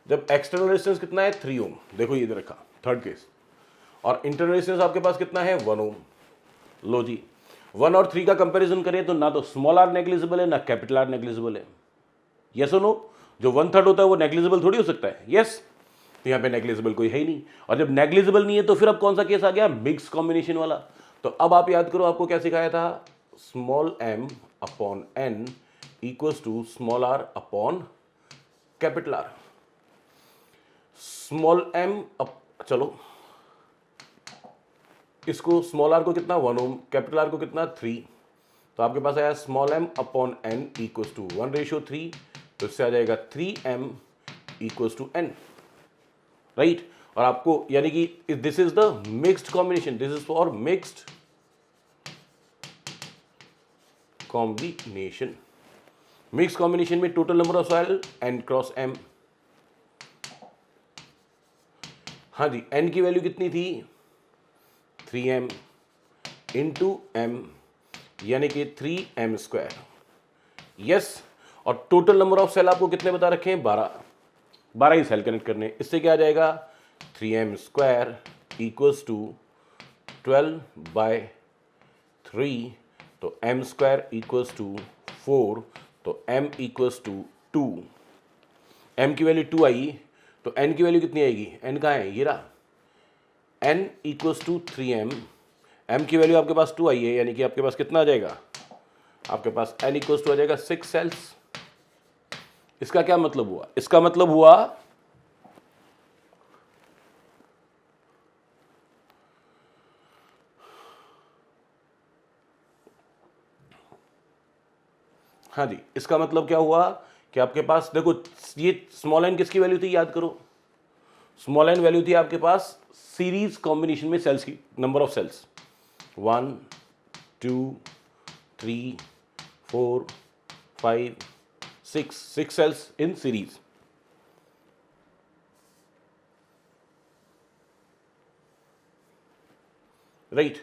जब एक्सटर्नल रेजिस्टेंस कितना है, 3 ओम, देखो ये इधर रखा, थर्ड केस, और इंटरनल रेजिस्टेंस आपके पास कितना है, 1 ओम। लो जी, 1 और 3 का कंपैरिजन करें तो ना तो स्मॉल आर नेग्लिजिबल है ना कैपिटल आर नेग्लिजिबल है। यस और नो, जो 1/3 होता है वो नेग्लिजिबल थोड़ी हो सकता है। यस, तो यहां पे नेग्लिजिबल कोई है ही नहीं, और जब नेग्लिजिबल नहीं है तो फिर अब कौन सा केस आ गया, मिक्स कॉम्बिनेशन वाला। तो अब आप याद करो आपको क्या सिखाया था, small M upon N equals to small R upon capital R. Small M, चलो इसको स्मॉल आर को कितना 1 ओम, कैपिटल आर को कितना 3, तो आपके पास आया small M upon N equals to 1:3, तो इससे आ जाएगा 3m equals to n, right. और आपको यानी कि this is the mixed combination, this is for mixed combination. Mix combination में total number of cell n cross m। हाँ जी, n की वैल्यू कितनी थी, 3m, इंटू एम यानी कि 3m²। यस, और टोटल नंबर ऑफ सेल आपको कितने बता रखे हैं? 12 ही सेल कनेक्ट करने। इससे क्या आ जाएगा? 3m² इक्वल्स टू 12/3, तो m² इक्वल्स टू 4, तो m इक्वल्स टू 2। m की वैल्यू 2 आई, तो n की वैल्यू कितनी आएगी? n कहाँ है? ये रहा, n equals to 3m। m की वैल्यू आपके पास 2 आई है, यानी कि आपके पास कितना आ जाएगा? आपके पास n इक्वल्स टू आ जाएगा 6 सेल्स। इसका क्या मतलब हुआ? इसका मतलब हुआ हाँ जी, इसका मतलब क्या हुआ कि आपके पास देखो, ये स्मॉल n किसकी वैल्यू थी? याद करो, स्मॉल n वैल्यू थी आपके पास सीरीज कॉम्बिनेशन में सेल्स की, number of cells 1 2 3 4 5 6 cells in series. Right,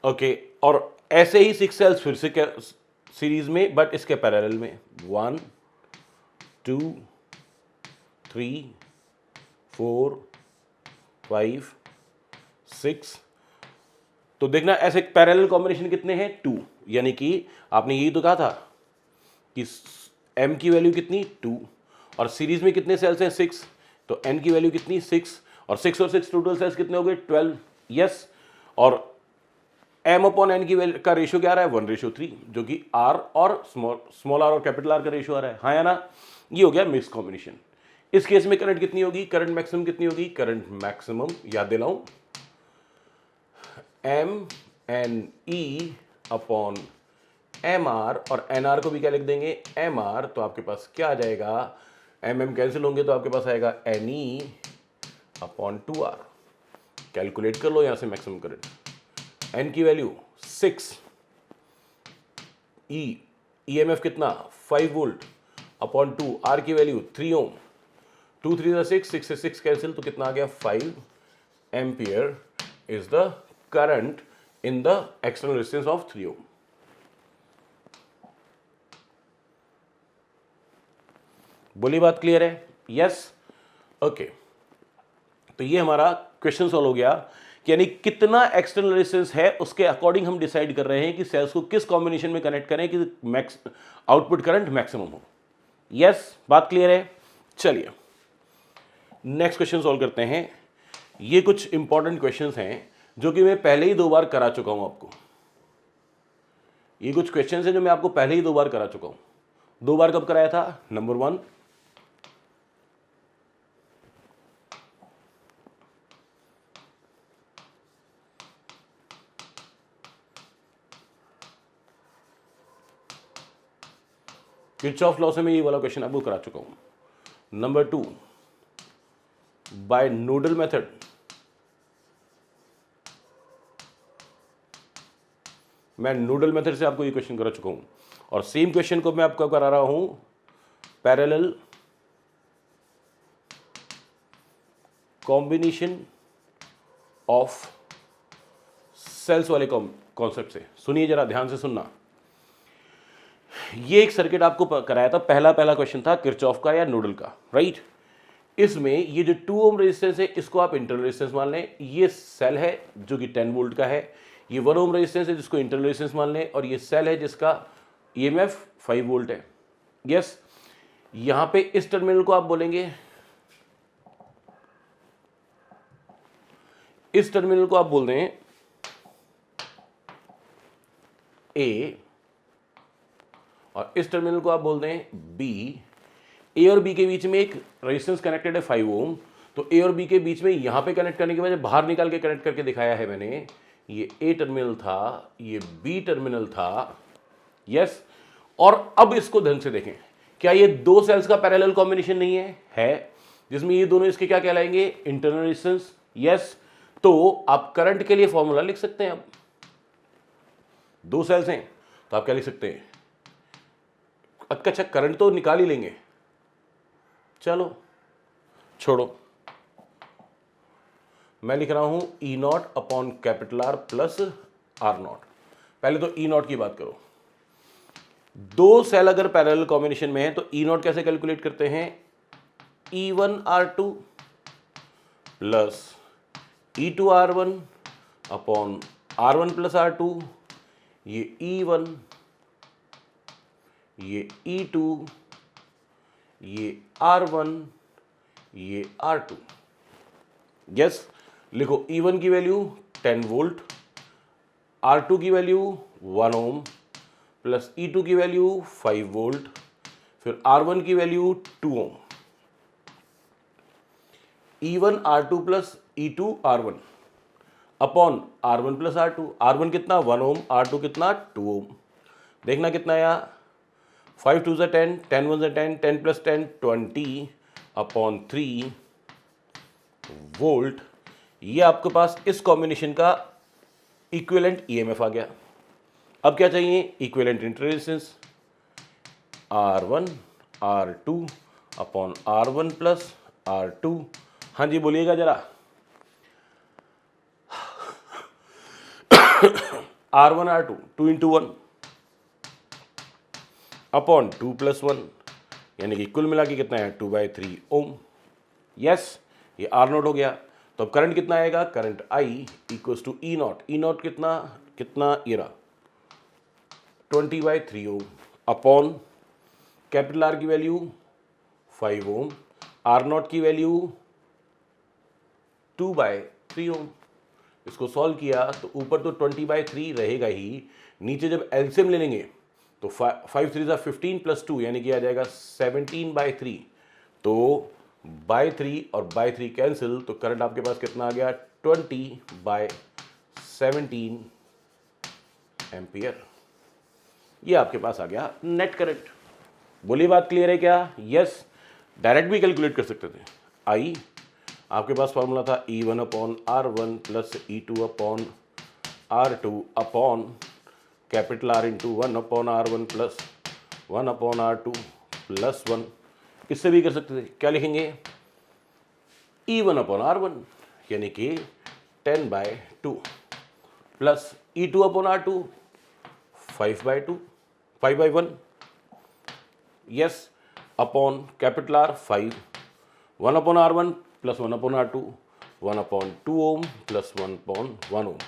okay, और ऐसे ही 6 सेल्स फिर से क्या सीरीज में, बट इसके पैरेलल में 1 2 3 4 5 6। तो देखना ऐसे पैरेलल कॉम्बिनेशन कितने हैं? 2, यानी कि आपने यही तो कहा था कि m की वैल्यू कितनी? 2, और सीरीज में कितने सेल्स हैं? 6, तो n की वैल्यू कितनी? 6, और 6 और 6 टोटल सेल्स कितने हो गए? 12। यस, और m अपॉन n की वैल्यू का रेशियो क्या आ रहा है? 1:3, जो कि r और स्मॉल r और कैपिटल R का रेशियो आ रहा है, हाँ या ना? ये हो गया मिक्स कॉम्बिनेशन। इस केस में करंट कितनी होगी? करंट मैक्सिमम कितनी होगी? करंट मैक्सिमम याद दिलाऊं, MNE अपॉन MR, और NR को भी क्या लिख देंगे? MR। तो आपके पास क्या आ जाएगा? MM कैंसिल होंगे तो आपके पास आएगा NE अपॉन 2R। कैलकुलेट कर लो यहां से मैक्सिमम करंट। N की वैल्यू 6, EMF कितना? 5 वोल्ट अपॉन 2, R की वैल्यू 3 ओम, 2 3 6, 6 से 6 कैंसिल, तो कितना आ गया? 5 ampere is the current in the external resistance of 3 ओम। बोली बात क्लियर है? Yes, okay. तो ये हमारा क्वेश्चन सॉल्व हो गया कि यानी कितना एक्सटर्नल रेजिस्टेंस है उसके अकॉर्डिंग हम डिसाइड कर रहे हैं कि सेल्स को किस कॉम्बिनेशन में कनेक्ट करें कि मैक्स आउटपुट करंट मैक्सिमम हो। यस, बात क्लियर है? चलिए नेक्स्ट क्वेश्चन सॉल्व करते हैं। ये कुछ इंपॉर्टेंट क्वेश्चंस हैं जो कि मैं पहले ही 2 बार करा चुका हूं आपको। ये कुछ क्वेश्चंस हैं जो मैं आपको पहले ही 2 बार करा चुका हूं। 2 बार कब कराया था? नंबर 1, किरचॉफ लॉ से मैं ये वाला क्वेश्चन आपको करा चुका हूं। नंबर 2, बाय नोडल मेथड, मैं नोडल मेथड से आपको ये क्वेश्चन करा चुका हूं, और सेम क्वेश्चन को मैं आपको करा रहा हूं पैरेलल कॉम्बिनेशन ऑफ सेल्स वाले कॉन्सेप्ट से। सुनिए जरा ध्यान से सुनना। ये एक सर्किट आपको कराया था, पहला क्वेश्चन था किरचॉफ का या नोडल का, राइट। इसमें ये जो 2 ओम रेजिस्टेंस है इसको आप इंटरनल रेजिस्टेंस मान लें, ये सेल है जो कि 10 वोल्ट का है, ये 1 ओम रेजिस्टेंस है जिसको इंटरनल रेजिस्टेंस मान लें, और ये सेल है जिसका EMF 5 वोल्ट है। यस, यहां पे इस टर्मिनल को आप बोलेंगे, इस टर्मिनल को आप बोल दें A, और इस टर्मिनल को आप बोल दें B। A और B के बीच में एक रेजिस्टेंस कनेक्टेड है 5 ओम, तो A और B के बीच में यहां पे कनेक्ट करने के बाद बाहर निकाल के कनेक्ट करके दिखाया है मैंने। ये A टर्मिनल था, ये B टर्मिनल था। यस, और अब इसको ढंग से देखें, क्या ये 2 सेल्स का पैरेलल कॉम्बिनेशन नहीं है जिसमें ये दोनों इसके क्या कहलाएंगे? Internal resistance. यस, तो आप करंट के लिए फॉर्मूला लिख सकते हैं। अब 2 सेल्स हैं तो आप क्या लिख सकते हैं? अच्छा, करंट तो निकाल ही लेंगे, चलो छोड़ो, मैं लिख रहा हूं E0 upon capital R plus R naught. पहले तो ई नॉट की बात करो। दो सेल अगर पैरेलल कॉम्बिनेशन में है तो ई नॉट कैसे कैलकुलेट करते हैं, E1R2 plus E2R1 upon R1 plus R2, ये E1, ये E2, ये R1, ये R2। यस, लिखो E1 की वैल्यू 10 वोल्ट, R2 की वैल्यू 1 ओम प्लस E2 की वैल्यू 5 वोल्ट, फिर R1 की वैल्यू 2 ओम। E1 R2 plus E2 R1 upon R1 plus R2। R1 कितना 1 ओम, R2 कितना 2 ओम। देखना कितना आया, 5 2 ज़ा 10, 10 1 ज़ा 10, 10 प्लस 10 20 अपॉन 3 वोल्ट। ये आपके पास इस कॉम्बिनेशन का इक्विवेलेंट ईएमएफ आ गया। अब क्या चाहिए, equivalent inter resistance R1 R2 upon R1 plus R2। हाँ जी बोलिएगा जरा। R1 R2 2 into 1 upon 2 plus 1, यानी कि कुल मिला के कितना है 2/3 ओम। यस, ये R नोट हो गया। तो अब करंट कितना आएगा, current I equals to E naught. E naught कितना कितना ये रहा 20/3 ओम अपॉन कैपिटल R की वैल्यू 5 ओम, R नॉट की वैल्यू 2/3 ओम। इसको सॉल्व किया तो ऊपर तो 20/3 रहेगा ही, नीचे जब एलसीएम ले लेंगे तो 5 3 ज़ा 15 प्लस 2 यानी कि आ जाएगा 17/3। तो बाय 3 और बाय 3 कैंसिल, तो करंट आपके पास कितना आ गया 20/17 एम्पियर। ये आपके पास आ गया नेट करंट। बोलिए बात क्लियर है क्या? यस, डायरेक्ट भी कैलकुलेट कर सकते थे। आई आपके पास फॉर्मूला था E1 upon R1 plus E2 upon R2 upon capital R into 1 upon R1 plus 1 upon R2 plus 1। इससे भी कर सकते थे, क्या लिखेंगे E1 अपॉन R1 यानी कि 10/2 plus E2 upon R2 5/2 5/1। Yes, upon capital R 5 1 upon R1 plus 1 upon R2 1 upon 2 ohm plus 1 upon 1 ohm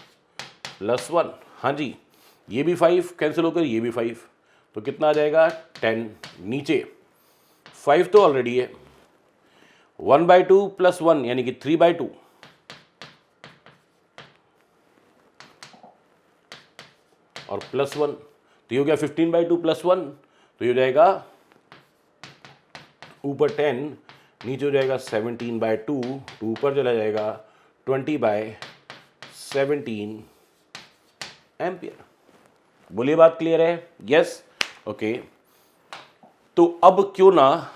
plus 1। हाँ जी, ये भी 5 कैंसिल होकर ये भी 5, तो कितना आ जाएगा 10। नीचे 5 तो ऑलरेडी है, 1/2 प्लस 1 यानी कि 3/2 और प्लस 1, तो ये हो गया 15/2 प्लस 1, तो ये हो जाएगा ऊपर 10 नीचे हो जाएगा 17/2, तो ऊपर चला जाएगा 20/17 एम्पियर। बोलिए बात क्लियर है? Yes, okay. तो अब क्यों ना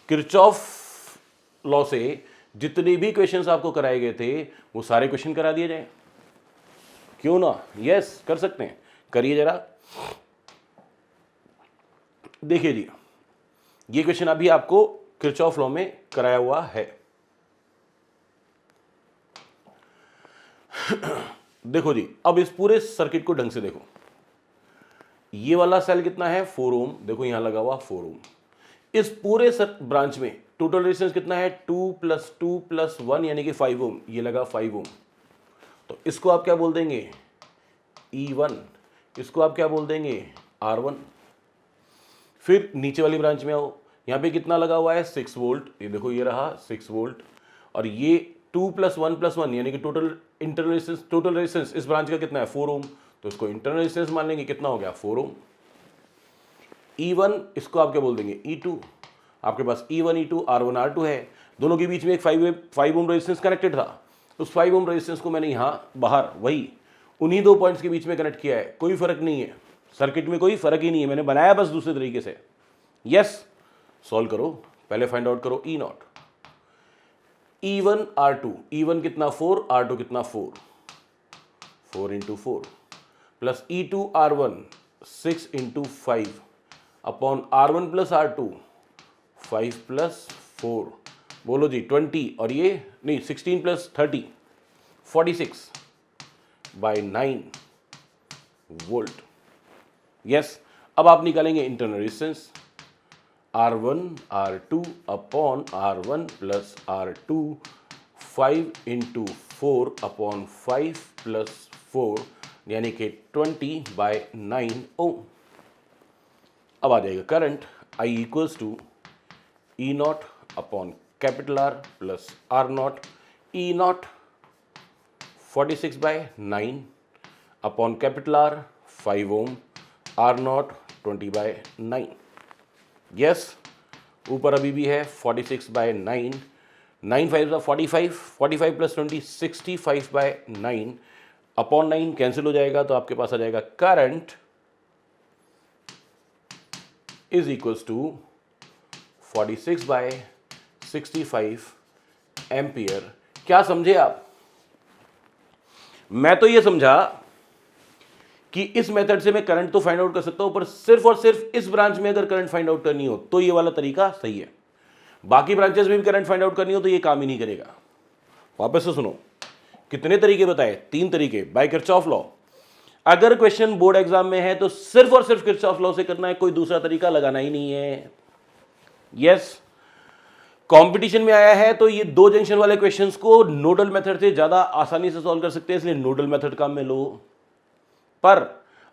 किरचॉफ लॉ से जितने भी क्वेश्चंस आपको कराए गए थे वो सारे क्वेश्चन करा दिए जाए, क्यों ना? यस, कर सकते हैं, करिए जरा। देखिए जी, ये क्वेश्चन अभी आपको किरचॉफ लॉ में कराया हुआ है। देखो जी, अब इस पूरे सर्किट को ढंग से देखो। ये वाला सेल कितना है 4 ओम, देखो यहां लगा हुआ 4 ओम। इस पूरे ब्रांच में टोटल रेजिस्टेंस कितना है 2 + 2 + 1 यानी कि 5 ओम। ये लगा 5 ओम, तो इसको आप क्या बोल देंगे E1, इसको आप क्या बोल देंगे R1। फिर नीचे वाली ब्रांच में आओ, यहाँ पे कितना लगा हुआ है 6 वोल्ट, ये देखो ये रहा 6 वोल्ट, और ये 2 + 1 + 1 यानी कि टोटल इंटरनल रेजिस्टेंस इस ब्रांच का कितना है 4 ओम, तो इसको इंटरनल रेजिस्टेंस मान लेंगे, कितना हो गया 4 ओम। E1 इसको आप क्या बोल देंगे E2। आपके पास E1 E2 R1 R2 है, दोनों के बीच में एक 5 ओम रेजिस्टेंस कनेक्टेड था। उस 5 ओम रेजिस्टेंस को मैंने यहाँ बाहर वही उन्हीं दो पॉइंट्स के बीच में कनेक्ट किया है, कोई फर्क नहीं है, सर्किट में कोई फर्क ही नहीं है, मैंने बनाया बस दूसरे तरीके से। यस, सॉल्व करो, पहले फाइंड आउट करो E0। E1 R2, E1 कितना 4, R2 कितना 4, 4 × 4 plus E2 R1 6 × 5 upon R1 plus R2 5 + 4, बोलो जी 20, और ये नहीं 16 + 30 46/9 वोल्ट। यस, अब आप निकालेंगे internal resistance R1 R2 upon R1 plus R2 5 into 4 upon 5 plus 4 यानी कि 20/9 ओम। अब आ जाएगा current I equals to E not upon capital R plus R naught. E naught 46/9 upon capital R 5 ohm, R naught 20/9। Yes, ऊपर अभी भी है 46/9, 9 5 45, 45 plus 20 65/9 upon 9 cancel हो जाएगा, तो आपके पास आ जाएगा current is equals to 46/65 ampere. क्या समझे आप? मैं तो ये समझा कि इस मेथड से मैं करंट तो फाइंड आउट कर सकता हूं, पर सिर्फ और सिर्फ इस ब्रांच में अगर करंट फाइंड आउट करनी हो तो ये वाला तरीका सही है। बाकी ब्रांचेस में भी करंट फाइंड आउट करनी हो तो ये काम ही नहीं करेगा। वापस से सुनो, कितने तरीके बताए? 3 तरीके बाय किरचॉफ लॉ। अगर क्वेश्चन बोर्ड एग्जाम में है तो सिर्फ और सिर्फ किरचॉफ लॉ से करना है, कोई दूसरा तरीका लगाना ही नहीं है। यस, कंपटीशन में आया है तो ये 2 जंक्शन वाले क्वेश्चंस को नोडल मेथड से ज्यादा आसानी से सॉल्व कर सकते हैं, इसलिए नोडल मेथड काम में लो। पर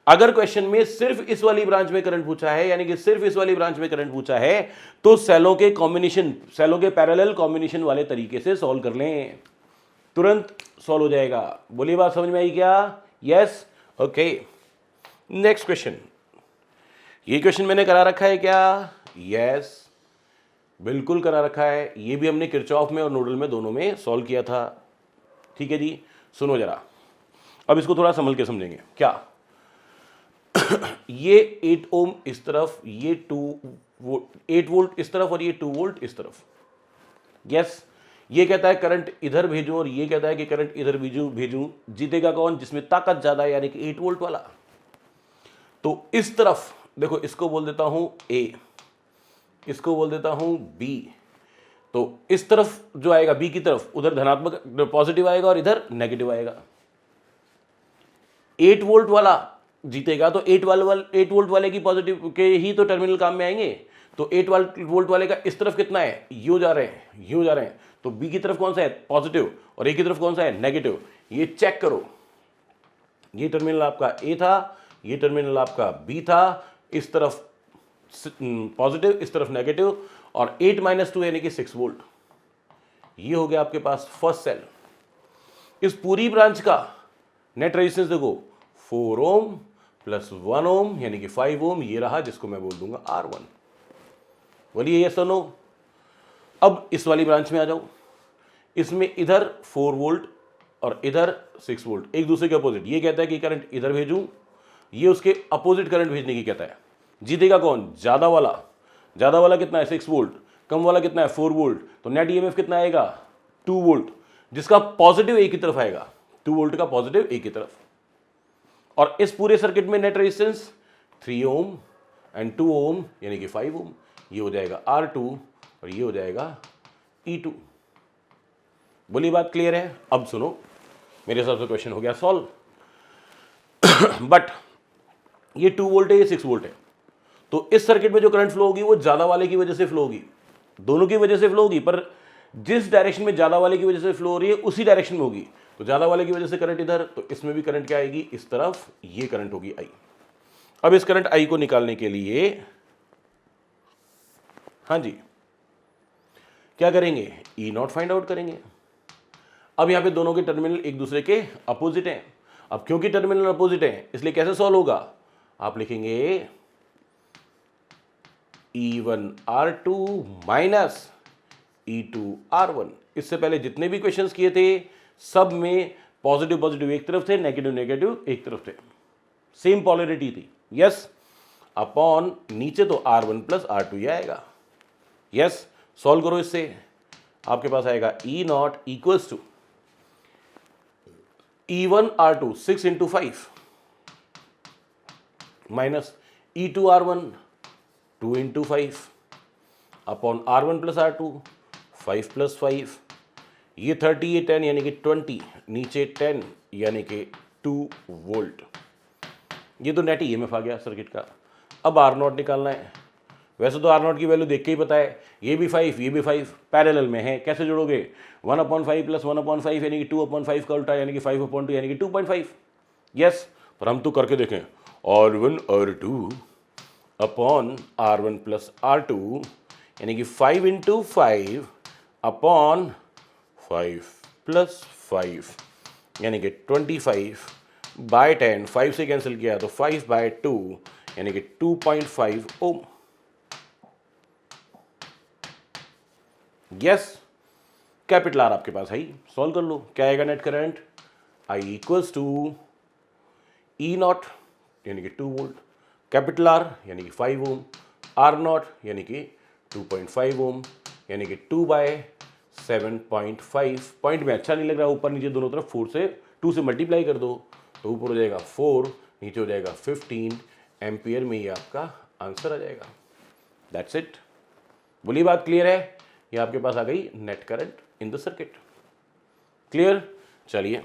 अगर क्वेश्चन में सिर्फ इस वाली ब्रांच में करंट पूछा है, यानी कि सिर्फ इस वाली ब्रांच में करंट पूछा है, तो सेलों के कॉम्बिनेशन, सेलों के पैरेलल कॉम्बिनेशन वाले तरीके से सॉल्व कर लें, तुरंत सॉल्व हो जाएगा। बोलिए, बात समझ में आई क्या? Yes, okay. नेक्स्ट क्वेश्चन, ये क्वेश्चन मैंने करा रखा है क्या? यस, बिल्कुल करा रखा है। ये भी हमने किरचॉफ में और नोडल में दोनों में सॉल्व किया था। ठीक है जी, सुनो जरा, अब इसको थोड़ा संभल के समझेंगे। क्या ये 8 ओम इस तरफ, ये 8 वोल्ट इस तरफ और ये 2 वोल्ट इस तरफ। यस, ये कहता है करंट इधर भेजूं और ये कहता है कि करंट इधर भेजूं। जीतेगा कौन? जिसमें ताकत ज्यादा है, यानी कि 8 वोल्ट वाला। तो इस तरफ देखो, इसको बोल देता हूं A, इसको बोल देता हूं B। तो इस तरफ जो आएगा B की तरफ, उधर धनात्मक पॉजिटिव आएगा और इधर नेगेटिव आएगा। 8 वोल्ट वाला जीतेगा, तो 8 वोल्ट वाले की पॉजिटिव के ही तो टर्मिनल काम में आएंगे। तो 8 वोल्ट वाले का इस तरफ कितना है? यूं जा रहे हैं, यूं जा रहे हैं। तो बी की तरफ कौन सा है? पॉजिटिव, और ए की तरफ कौन सा है? नेगेटिव। ये चेक करो, ये टर्मिनल आपका ए था, ये टर्मिनल आपका बी था, इस तरफ पॉजिटिव, इस तरफ नेगेटिव, और 8 - 2 यानी कि 6 वोल्ट। ये हो गया आपके पास फर्स्ट सेल। इस पूरी ब्रांच का नेट रेजिस्टेंस देखो, 4 ओम प्लस 1 ओम यानी कि 5 ओम, ये रहा, जिसको मैं बोल दूंगा R1। बोलिए ये सुनो। अब इस वाली ब्रांच में आ जाओ, इसमें इधर 4 वोल्ट और इधर 6 वोल्ट, एक दूसरे के अपोजिट। ये कहता है कि करंट इधर भेजूं, ये उसके अपोजिट करंट भेजने की कहता है। जीतेगा कौन? ज्यादा वाला। ज्यादा वाला कितना है? 6 वोल्ट। कम वाला कितना है? 4 वोल्ट। तो नेट ईएमएफ कितना आएगा? 2 वोल्ट, जिसका पॉजिटिव ए की तरफ आएगा। 2 वोल्ट का पॉजिटिव ए की तरफ। और इस पूरे सर्किट में नेट रेजिस्टेंस 3 ओम एंड 2 ओम यानी कि 5 ओम। ये हो जाएगा R2 और ये हो जाएगा E2। बोलिए, बात क्लियर है? अब सुनो, मेरे हिसाब से क्वेश्चन हो गया सॉल्व। बट ये 2 वोल्ट है, ये 6 वोल्ट है, तो इस सर्किट में जो करंट फ्लो होगी वो ज्यादा वाले की वजह से फ्लो होगी। दोनों की वजह से फ्लो होगी, पर जिस डायरेक्शन में ज्यादा वाले की वजह से फ्लो हो रही है उसी डायरेक्शन में होगी। तो ज्यादा वाले की वजह से करंट इधर, तो इसमें भी करंट क्या आएगी? इस तरफ। ये करंट होगी I। अब इस करंट I को निकालने के लिए हाँ जी क्या करेंगे? E नॉट फाइंड आउट करेंगे। अब यहां पे दोनों के टर्मिनल एक दूसरे के अपोजिट हैं। अब क्योंकि टर्मिनल अपोजिट हैं, इसलिए कैसे सॉल्व होगा? आप लिखेंगे E1 R2 minus E2 R1। इससे पहले जितने भी क्वेश्चंस किए थे सब में पॉजिटिव पॉजिटिव एक तरफ थे, नेगेटिव नेगेटिव एक तरफ थे, सेम पॉलरिटी थी। यस, अपॉन नीचे तो R1 प्लस R2 ही आएगा। यस, सॉल्व करो इससे, आपके पास आएगा E naught equals to E1 R2 6 × 5 minus E2 R1 2 × 5 upon R1 plus R2 5 + 5। ये 30, ये 10 यानी कि 20, नीचे 10 यानी कि 2 वोल्ट। ये तो नेट ईएमएफ आ गया सर्किट का। अब आर नॉट निकालना है। वैसे तो आर नॉट की वैल्यू देख के ही पता है, ये भी 5 ये भी 5 पैरेलल में है। कैसे जोड़ोगे? 1/5 प्लस 1/5 यानी कि 2/5 का उल्टा यानी कि 5/2 यानी कि 2.5। यस, पर हम तो करके देखें। R1 R2 upon R1 plus R2 यानी कि 5 × 5 अपॉन 5 प्लस 5 यानी कि 25/10। 5 से कैंसिल किया तो 5/2 यानी कि 2.5 ओम। यस, कैपिटल आर आपके पास है ही, सॉल्व कर लो। क्या आएगा net current? I equals to E naught यानी कि 2 वोल्ट, कैपिटल आर यानी कि 5 ओम, आर नॉट यानी कि 2.5 ओम यानी कि 2/7.5। पॉइंट में अच्छा नहीं लग रहा, ऊपर नीचे दोनों तरफ 2 से मल्टीप्लाई कर दो तो ऊपर हो जाएगा 4, नीचे हो जाएगा 15 एम्पियर में ये आपका आंसर आ जाएगा। That's it. बोलिए, बात क्लियर है? ये आपके पास आ गई net current in the circuit. Clear? चलिए,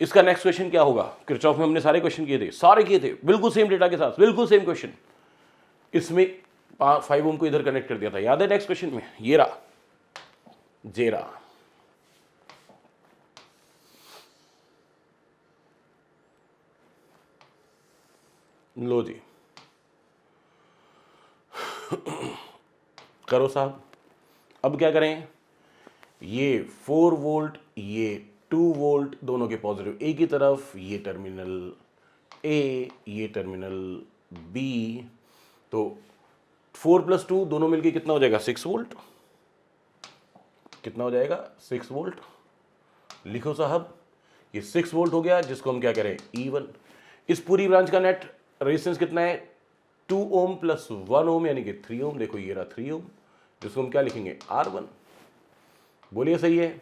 इसका नेक्स्ट क्वेश्चन क्या होगा? किरचॉफ में हमने सारे क्वेश्चन किए थे, सारे किए थे बिल्कुल सेम डेटा के साथ, बिल्कुल सेम क्वेश्चन। इसमें 5 ओम को इधर कनेक्ट कर दिया था, याद है? नेक्स्ट क्वेश्चन में ये रहा, जेरा। लो जी, करो साहब। अब क्या करें? ये 4 वोल्ट ये 2 वोल्ट दोनों के पॉजिटिव ए की तरफ, ये टर्मिनल ए ये टर्मिनल बी, तो 4 + 2 दोनों मिलके कितना हो जाएगा? 6 वोल्ट। कितना हो जाएगा? 6 वोल्ट। लिखो साहब, ये 6 वोल्ट हो गया, जिसको हम क्या करें? E1। इस पूरी ब्रांच का नेट रेजिस्टेंस कितना है? 2 ओम प्लस 1 ओम यानी कि 3 ओम। देखो ये रहा 3 ओम, जिसको हम क्या लिखेंगे? R1। बोलिए, सही है?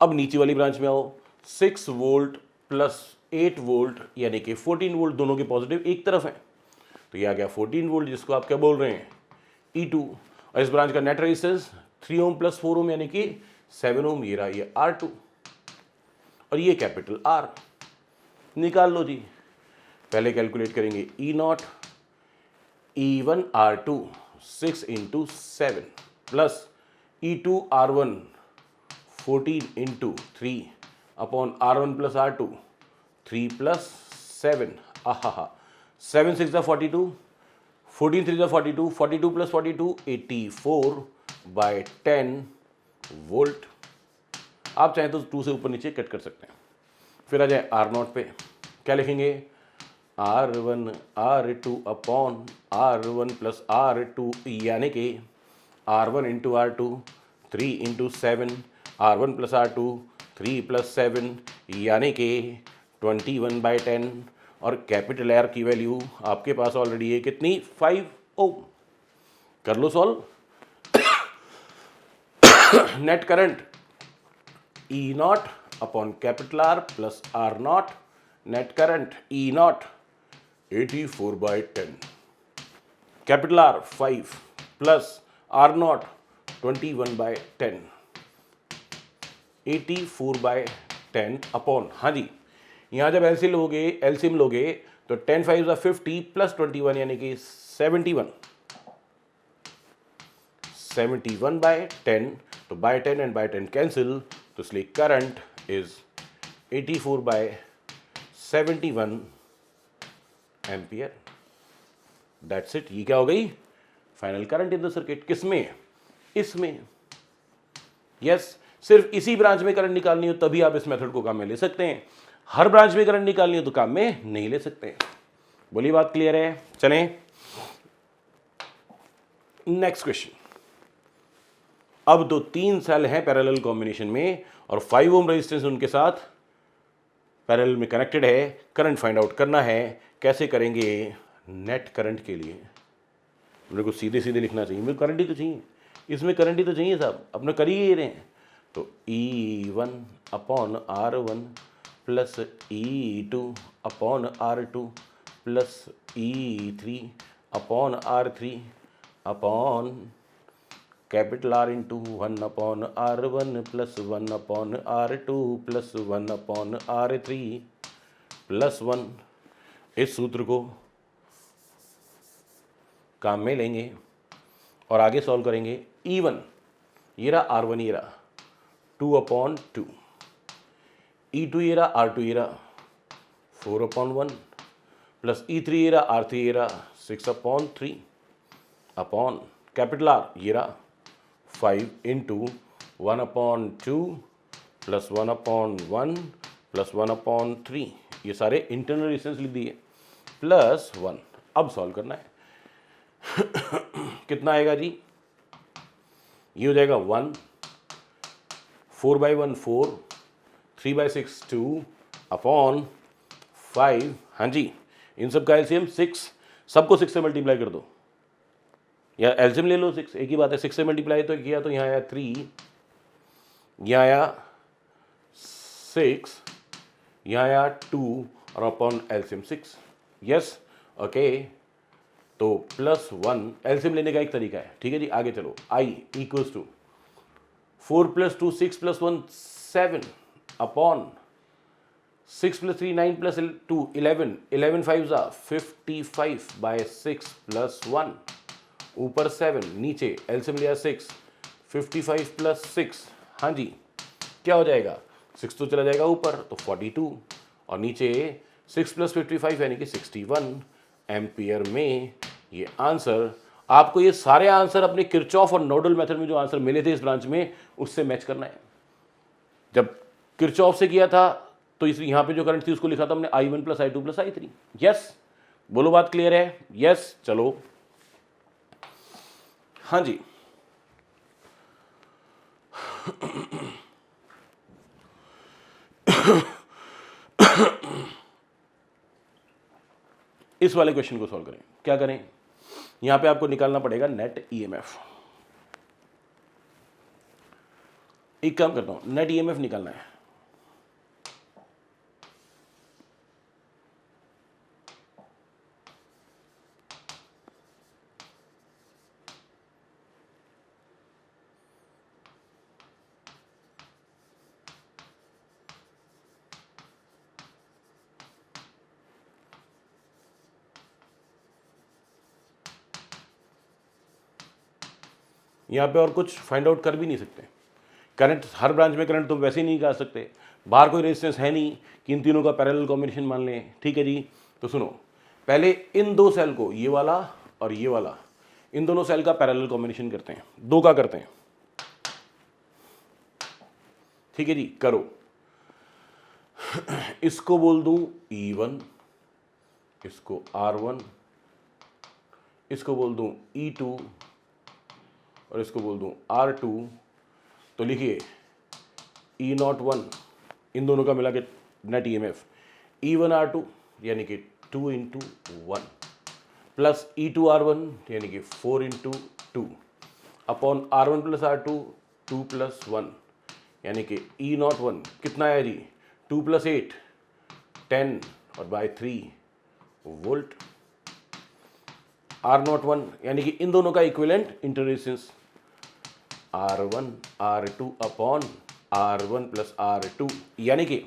अब नीचे वाली ब्रांच में आओ, 6 वोल्ट प्लस 8 वोल्ट यानी कि 14 वोल्ट दोनों के पॉजिटिव एक तरफ हैं, तो ये आ गया 14 वोल्ट, जिसको आप क्या बोल रहे हैं? E2। और इस ब्रांच का नेट रेजिस्टेंस 3 ओम प्लस 4 ओम यानी कि 7 ओम, ये रहा ये R2 और ये कैपिटल R। निकाल लो जी। पहले कैलकुलेट करेंगे E0, E1 R2 6 × 7 plus E2 R1 14 × 3 upon R1 plus R2 3 + 7। आहा, 7 × 6 = 42, 14 × 3 = 42, 42 + 42 84/10 वोल्ट। आप चाहें तो 2 से ऊपर नीचे कट कर सकते हैं। फिर आ जाए R0 पे, क्या लिखेंगे? R1 R2 upon R1 plus R2 यानी कि R1 × R2 3 × 7, R1 plus R2 3 + 7 यानी कि 21/10। और कैपिटल आर की वैल्यू आपके पास ऑलरेडी है कितनी? 5 ओम। कर लो solve. Net current E0 upon capital R plus R0, net current E0 84/10, capital R 5 plus R0 21/10, 84/10 upon, हाँ जी, यहाँ जब एलसीएम लोगे तो 10 × 5 = 50 प्लस 21 यानी कि 71, 71/10, तो बाय 10 एंड बाय 10 कैंसिल, तो इसलिए current is 84/71 ampere. That's it. ये क्या हो गई? Final current in the circuit. किसमें? इसमें। यस, सिर्फ इसी ब्रांच में करंट निकालनी हो तभी आप इस मेथड को काम में ले सकते हैं। हर ब्रांच में करंट निकालनी हो तो काम में नहीं ले सकते। बोलिए, बात क्लियर है? चलें नेक्स्ट क्वेश्चन। अब दो 3 सेल हैं पैरेलल कॉम्बिनेशन में और 5 ओम रेजिस्टेंस उनके साथ पैरेलल में कनेक्टेड है। करंट फाइंड आउट करना है। कैसे करेंगे? नेट करंट के लिए मेरे को सीधे सीधे लिखना चाहिए, मेरे को करंट ही तो चाहिए, इसमें करंट ही तो चाहिए साहब, अपने कर ही रहे हैं। तो E1 upon R1 plus E2 upon R2 plus E3 upon R3 upon capital R into 1 upon R1 plus 1 upon R2 plus 1 upon R3 plus 1 इस सूत्र को काम में लेंगे और आगे सॉल्व करेंगे। E1 ये रहा R1 ये रहा 2/2, E2 ये रहा R2 ये रहा 4/1 प्लस E3 ये रहा R3 ये रहा 6/3 अपॉन कैपिटल R ये रहा 5 इंटू 1/2 प्लस 1/1 प्लस 1/3, ये सारे इंटरनल रेजिस्टेंस लिख दिए, प्लस 1। अब सॉल्व करना है। कितना आएगा जी? ये हो जाएगा 1, 4/1 4, 3/6 2 अपॉन 5। हाँ जी, इन सब का एलसीएम 6, सबको 6 से मल्टीप्लाई कर दो या एलसीएम ले लो 6, एक ही बात है। 6 से मल्टीप्लाई तो किया तो यहाँ आया 3, यहाँ आया 6, यहाँ आया 2 और अपॉन एलसीएम 6। यस, ओके, तो प्लस 1 एलसीएम लेने का एक तरीका है। ठीक है जी, आगे चलो। I इक्वल्स टू 4 + 2 6 + 1 7 अपॉन 6 + 3 9 + 2 11, 11 5 55/6 + 1 ऊपर 7 नीचे एलसीएम लिया 6, 55 + 6। हाँ जी, क्या हो जाएगा? 6 तो चला जाएगा ऊपर तो 42 और नीचे 6 + 55 यानी कि 61 एम्पियर में ये आंसर। आपको ये सारे आंसर अपने किरचॉफ और नोडल मेथड में जो आंसर मिले थे इस ब्रांच में उससे मैच करना है। जब किरचॉफ से किया था तो इस यहाँ पे जो करंट थी उसको लिखा था हमने I1 + I2 + I3। यस, बोलो बात क्लियर है? यस, चलो। हाँ जी, इस वाले क्वेश्चन को सॉल्व करें। क्या करें? यहां पे आपको निकालना पड़ेगा नेट ईएमएफ। एक काम करता हूं, नेट ईएमएफ निकालना है। यहाँ पे और कुछ फाइंड आउट कर भी नहीं सकते। करंट, हर ब्रांच में करंट तुम वैसे ही नहीं निकाल सकते, बाहर कोई रेजिस्टेंस है नहीं कि इन तीनों का पैरेलल कॉम्बिनेशन मान लें। ठीक है जी, तो सुनो, पहले इन दो सेल को, ये वाला और ये वाला, इन दोनों सेल का पैरेलल कॉम्बिनेशन करते हैं। दो का करते हैं। ठीक है जी, करो। इसको बोल दूं E1, इसको R1, इसको बोल दूं E2 और इसको बोल दूं R2। तो लिखिए E01, इन दोनों का मिला के नेट ईएमएफ E1 R2 यानी कि 2 × 1 प्लस E2 R1 यानी कि 4 × 2 अपॉन R1 + R2 2 + 1 यानी कि E01 कितना है जी? 2 + 8 10 और बाय 3 वोल्ट। R01 यानी कि इन दोनों का equivalent inter resistance R1 R2 upon R1 + R2 यानी कि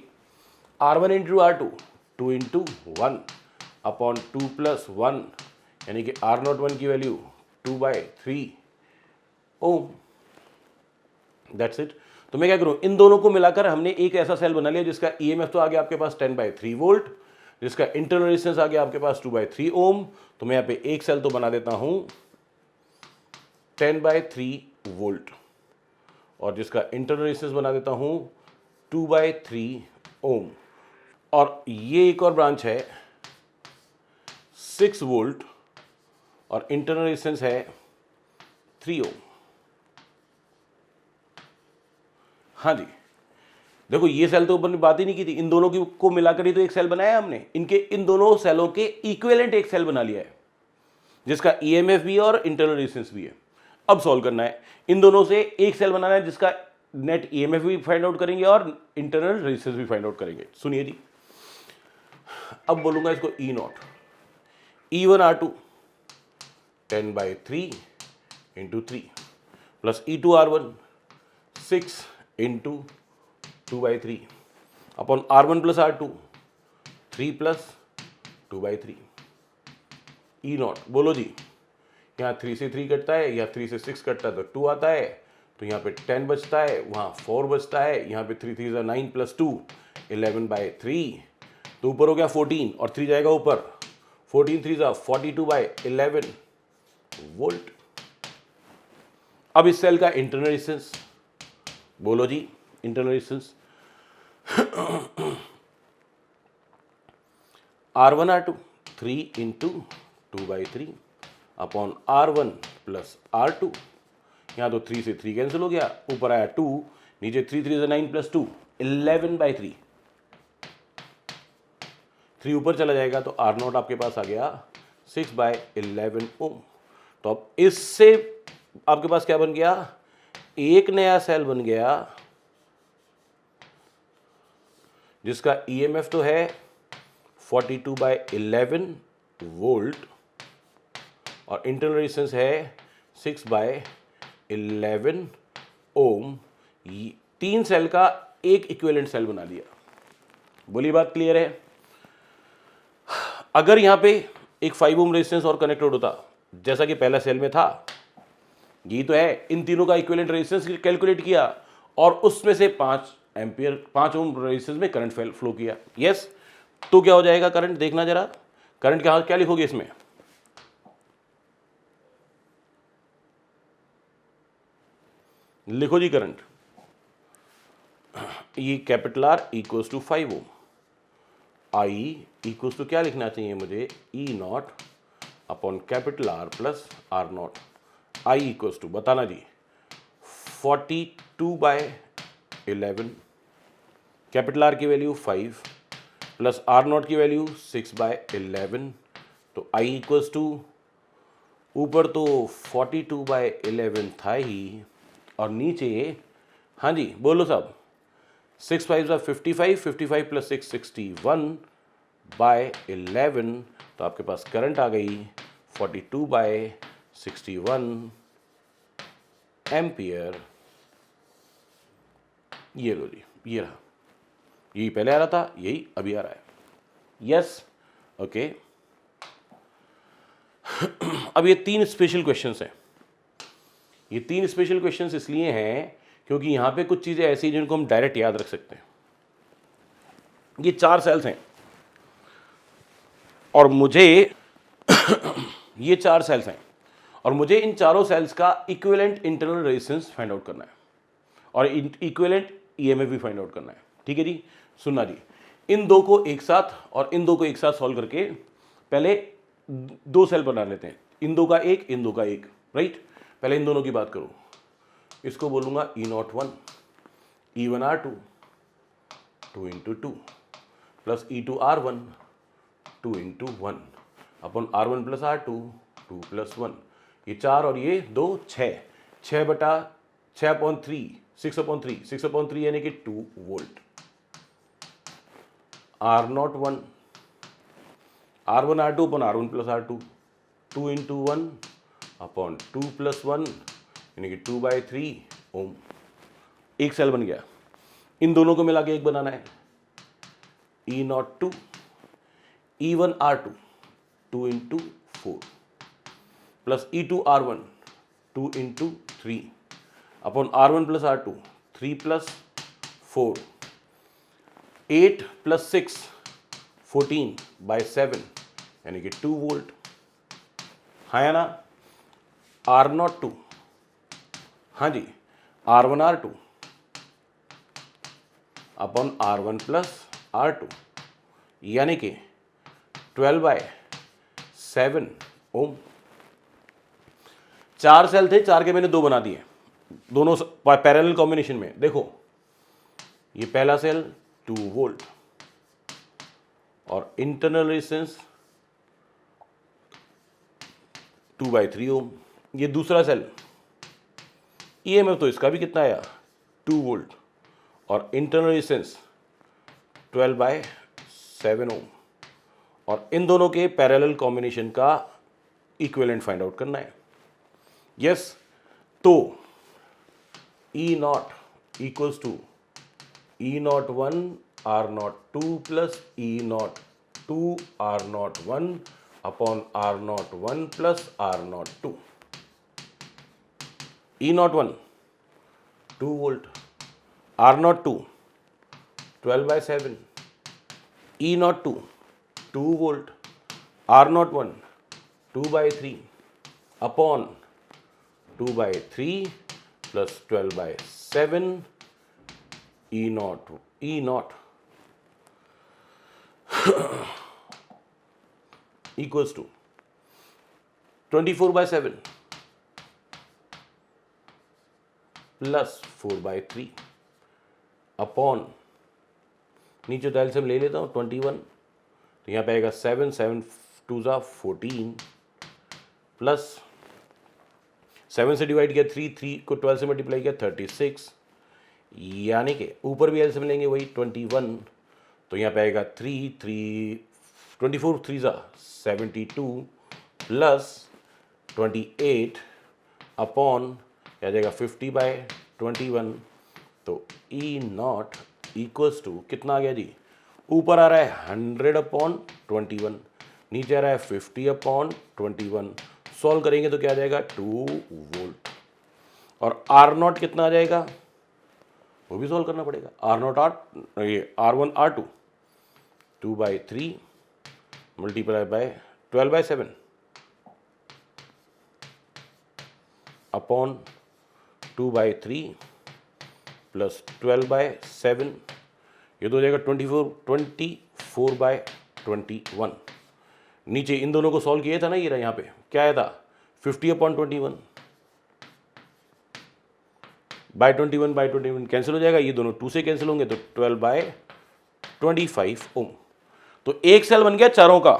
R1 × R2 2 × 1 अपॉन 2 + 1 यानी कि R01 की वैल्यू 2/3 ओम। That's it. तो मैं क्या करूं, इन दोनों को मिलाकर हमने एक ऐसा सेल बना लिया जिसका ईएमएफ तो आ गया आपके पास 10/3 वोल्ट, जिसका इंटरनल रेजिस्टेंस आ गया आपके पास 2/3 ओम। तो मैं यहाँ पे एक सेल तो बना देता हूं 10/3 वोल्ट और जिसका इंटरनल रेजिस्टेंस बना देता हूं 2/3 ओम। और ये एक और ब्रांच है 6 वोल्ट और इंटरनल रेजिस्टेंस है 3 ओम। हाँ जी, देखो ये सेल तो ऊपर बात ही नहीं की थी, इन दोनों की को मिलाकर ही तो एक सेल बनाया हमने। इनके इन दोनों सेलों के इक्विवेलेंट एक सेल बना लिया है जिसका ईएमएफ भी है और इंटरनल रेजिस्टेंस भी है। अब सॉल्व करना है, इन दोनों से एक सेल बनाना है जिसका नेट ईएमएफ भी फाइंड आउट करेंगे और इंटरनल रेजिस्टेंस भी फाइंड आउट करेंगे। सुनिए जी, अब बोलूंगा इसको E0, E1 R2 10/3 × 3 plus E2 R1 6 × 2/3 upon R1 + R2 3 + 2/3 E not. बोलो जी, यहाँ 3 से 3 कटता है, यहाँ 3 से 6 कटता है तो 2 आता है, तो यहाँ पे 10 बचता है, वहाँ 4 बचता है, यहाँ पे 3 3 9 प्लस 2 11/3, तो ऊपर हो गया 14 और 3 जाएगा ऊपर, 14 3 42/11 वोल्ट। अब इस सेल का इंटरनल रेजिस्टेंस बोलो जी, internal resistance R1 R2 3 into 2/3 upon R1 plus R2, यहाँ तो 3 से 3 कैंसिल हो गया, ऊपर आया 2, नीचे 3 3 9 प्लस 2 11/3, 3 ऊपर चला जाएगा तो R0 आपके पास आ गया 6/11 ओम। तो अब इससे आपके पास क्या बन गया, एक नया सेल बन गया जिसका EMF तो है 42/11 वोल्ट और इंटरनल रेजिस्टेंस है 6/11 ओम। 3 सेल का एक इक्विवेलेंट सेल बना दिया। बोली बात क्लियर है? अगर यहां पे एक 5 ओम रेजिस्टेंस और कनेक्टेड होता जैसा कि पहला सेल में था, ये तो है, इन तीनों का इक्विवेलेंट रेजिस्टेंस कैलकुलेट किया और उसमें से 5 एम्पियर 5 ओम रेजिस्टेंस में करंट फ्लो किया। यस, तो क्या हो जाएगा करंट, देखना जरा, करंट क्या लिखोगे इसमें, लिखो जी करंट, ये capital R equals to 5 ohm, I equals to क्या लिखना चाहिए मुझे, E not upon capital R plus R nought, I equals to बताना जी 42/11, कैपिटल R की वैल्यू 5 प्लस R नॉट की वैल्यू 6/11, तो आई इक्वल्स टू ऊपर तो 42/11 था ही और नीचे, हाँ जी बोलो साहब, 6 5 55, 55 प्लस 6 61/11, तो आपके पास करंट आ गई 42/61 एम्पियर। ये लो जी, ये रहा, यही पहले आ रहा था, यही अभी आ रहा है। Yes, okay. अब ये 3 स्पेशल क्वेश्चंस हैं। ये 3 स्पेशल क्वेश्चंस इसलिए हैं क्योंकि यहां पे कुछ चीजें ऐसी जिनको हम डायरेक्ट याद रख सकते हैं। ये 4 सेल्स हैं और मुझे ये 4 सेल्स हैं और मुझे इन चारों सेल्स का equivalent internal resistance find out करना है और इक्विवेलेंट EMF भी फाइंड आउट करना है। ठीक है जी, सुनना जी, इन दो को एक साथ और इन दो को एक साथ सॉल्व करके पहले 2 सेल बना लेते हैं, इन दो का एक, इन दो का एक, राइट। पहले इन दोनों की बात करूं, इसको बोलूंगा E01 E1 R2 2 into 2 plus E2 R1 2 into 1 upon R1 plus R2 2 plus 1, ये 4 और ये 2 6, 6/6/3 6/3 यानी कि 2 volt. R01 R1 R2 upon R1 plus R2 2 into 1 upon 2 plus 1 यानी कि 2/3 ओम। एक सेल बन गया, इन दोनों को मिला के एक बनाना है, E02 E1 R2 2 into 4 plus E2 R1 2 into 3 upon R1 plus R2 3 plus 4 8 plus 6 14/7 यानी कि 2 वोल्ट। हाँ या ना, R02 हाँ जी R1 R2 upon R1 plus R2 यानी कि 12/7 ओम। 4 सेल थे, 4 के मैंने 2 बना दिए, दोनों पैरेलल कॉम्बिनेशन में। देखो ये पहला सेल 2 वोल्ट और इंटरनल रेजिस्टेंस 2/3 ओम। ये दूसरा सेल, EMF तो इसका भी कितना आया 2 वोल्ट और इंटरनल रेजिस्टेंस 12/7 ओम, और इन दोनों के पैरेलल कॉम्बिनेशन का इक्विवेलेंट फाइंड आउट करना है। यस, तो E0 equals to E01 R02 plus E0 2 R01 upon R01 plus R02. E01 2 volt, R02 12 by 7, E02 2 volt, R01 2 by 3 upon 2 by 3 plus 12 by 7, E0 equals to 24 by 7 plus 4 by 3 upon, नीचे तो LCM ले लेता हूँ 21, तो यहाँ पे आएगा 7 7 2 14 plus 7 से डिवाइड किया 3 3 को 12 से मल्टीप्लाई किया 36, यानी कि ऊपर भी एलसीएम लेंगे वही 21, तो यहाँ पे आएगा 3 3 24 3 72 प्लस 28 अपॉन क्या जाएगा 50 बाय 21, तो E0 इक्वल्स टू कितना आ गया जी, ऊपर आ रहा है 100 अपॉन 21, नीचे आ रहा है 50 अपॉन 21, सॉल्व करेंगे तो क्या आ जाएगा 2 वोल्ट। और R0 कितना आ जाएगा वो भी सॉल्व करना पड़ेगा, R0 ये R1 R2 2 by 3 multiply by 12 by 7 upon 2 by 3 plus 12 by 7, ये तो हो जाएगा 24 by 21। नीचे इन दोनों को सॉल्व किया था ना, ये रहा यहाँ पे क्या आया था 50 अपॉन 21 बाय 21 कैंसिल हो जाएगा, ये दोनों 2 से कैंसिल होंगे तो 12 by 25 ओम। तो एक सेल बन गया चारों का,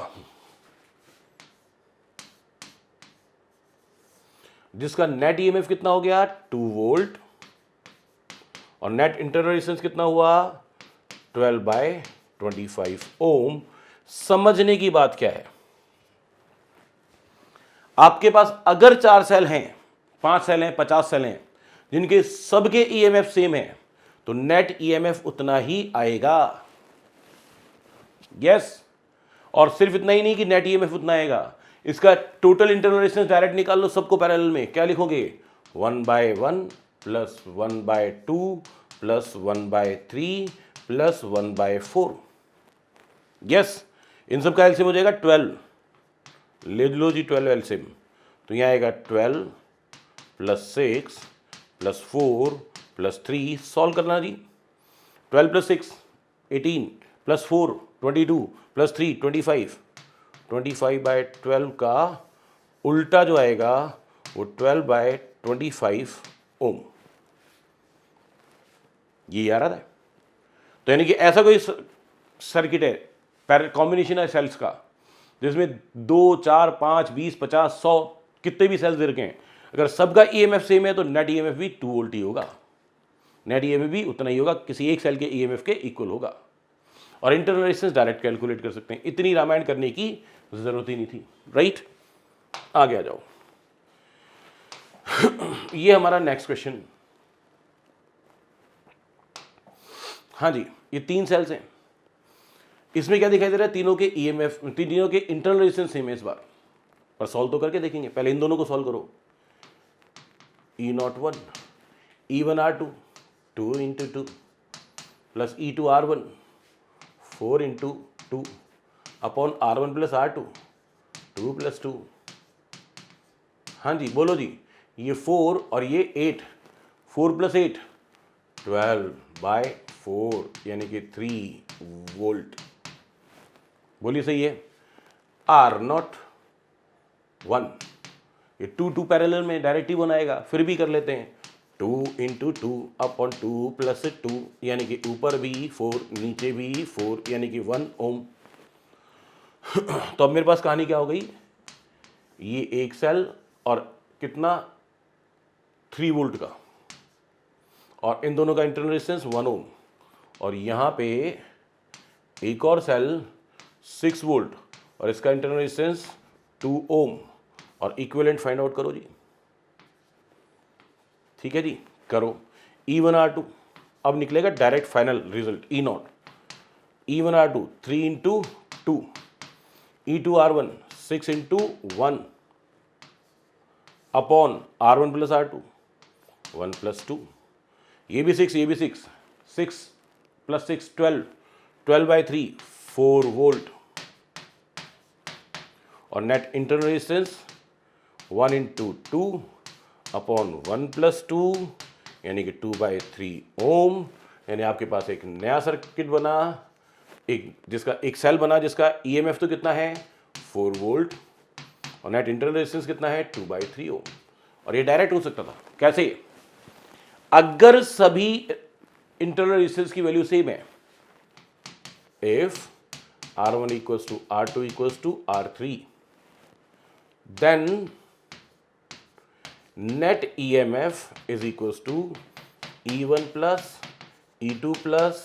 जिसका नेट ईएमएफ कितना हो गया 2 वोल्ट और नेट इंटरनल रेजिस्टेंस कितना हुआ 12 by 25 ओम। समझने की बात क्या है, आपके पास अगर 4 सेल हैं, 5 सेल हैं, 50 सेल हैं, जिनके सबके ईएमएफ सेम है, तो नेट ईएमएफ उतना ही आएगा। यस, और सिर्फ इतना ही नहीं कि नेट ईएमएफ उतना आएगा, इसका टोटल इंटरनल रेजिस्टेंस डायरेक्ट निकाल लो, सबको पैरेलल में क्या लिखोगे 1 by 1 plus 1 by 2 plus 1 by 3 plus 1 by 4। Yes, इन सब का एलसीएम हो जाएगा 12, ले लो जी 12 एलसीएम, तो यहाँ आएगा 12 प्लस 6 प्लस 4 प्लस 3, सॉल्व करना जी, 12 प्लस 6 18 प्लस 4 22 प्लस 3 25 बाय 12 का उल्टा जो आएगा वो 12 बाय 25 ओम, ये आ रहा है। तो यानी कि ऐसा कोई सर्किट है, कॉम्बिनेशन है सेल्स का, जिसमें 2 4 5 20 50 100 कितने भी सेल्स दे रखे हैं, अगर सबका ईएमएफ सेम है तो नेट ईएमएफ भी 2 वोल्ट ही होगा, नेट ईएमएफ भी उतना ही होगा, किसी एक सेल के ईएमएफ के इक्वल होगा। और इंटरनल रेजिस्टेंस डायरेक्ट कैलकुलेट कर सकते हैं, इतनी रामायण करने की जरूरत ही नहीं थी, राइट। आगे आ जाओ, ये हमारा नेक्स्ट क्वेश्चन। हाँ जी, ये 3 सेल्स हैं, इसमें क्या दिखाई दे रहा है, तीनों के ईएमएफ, तीनों के इंटरनल रेजिस्टेंस सेम है इस बार, पर सॉल्व तो करके देखेंगे, पहले इन दोनों को सॉल्व करो। E01 E1 R2 2 into 2 plus E2 R1 4 into 2 upon R1 plus R2 2 plus 2। हाँ जी बोलो जी, ये 4 और ये 8, 4 प्लस 8 12 बाय 4 यानी कि 3 वोल्ट। बोलिए सही है। R0 1, ये 2 2 पैरेलल में डायरेक्ट ही बनाएगा, फिर भी कर लेते हैं 2 into 2 अपॉन 2 प्लस 2 यानी कि ऊपर भी 4 नीचे भी 4 यानी कि 1 ओम। तो अब मेरे पास कहानी क्या हो गई, ये एक सेल और कितना 3 वोल्ट का, और इन दोनों का इंटरनल रेजिस्टेंस 1 ओम, और यहाँ पे एक और सेल 6 वोल्ट और इसका इंटरनल रेजिस्टेंस 2 ओम, और इक्विवेलेंट फाइंड आउट करो जी। ठीक है जी, करो। E1 R2 अब निकलेगा direct final result E0। E1 R2 3 into 2 E2R1 6 into 1 upon R1 plus R2 1 plus 2, ये भी 6 ये भी 6, 6 प्लस 6 12, 12/3 4 वोल्ट और net internal resistance 1 into 2 upon 1 plus 2 यानी कि 2/3 ओम। यानी आपके पास एक नया सर्किट बना, एक सेल बना जिसका ईएमएफ तो कितना है 4 वोल्ट और नेट इंटरनल रेजिस्टेंस कितना है 2/3 ओम। और ये डायरेक्ट हो सकता था कैसे, अगर सभी इंटरनल रेजिस्टेंस की वैल्यू सेम है, if R1 equals to R2 equals to R3, then net EMF is equals to E1 plus E2 plus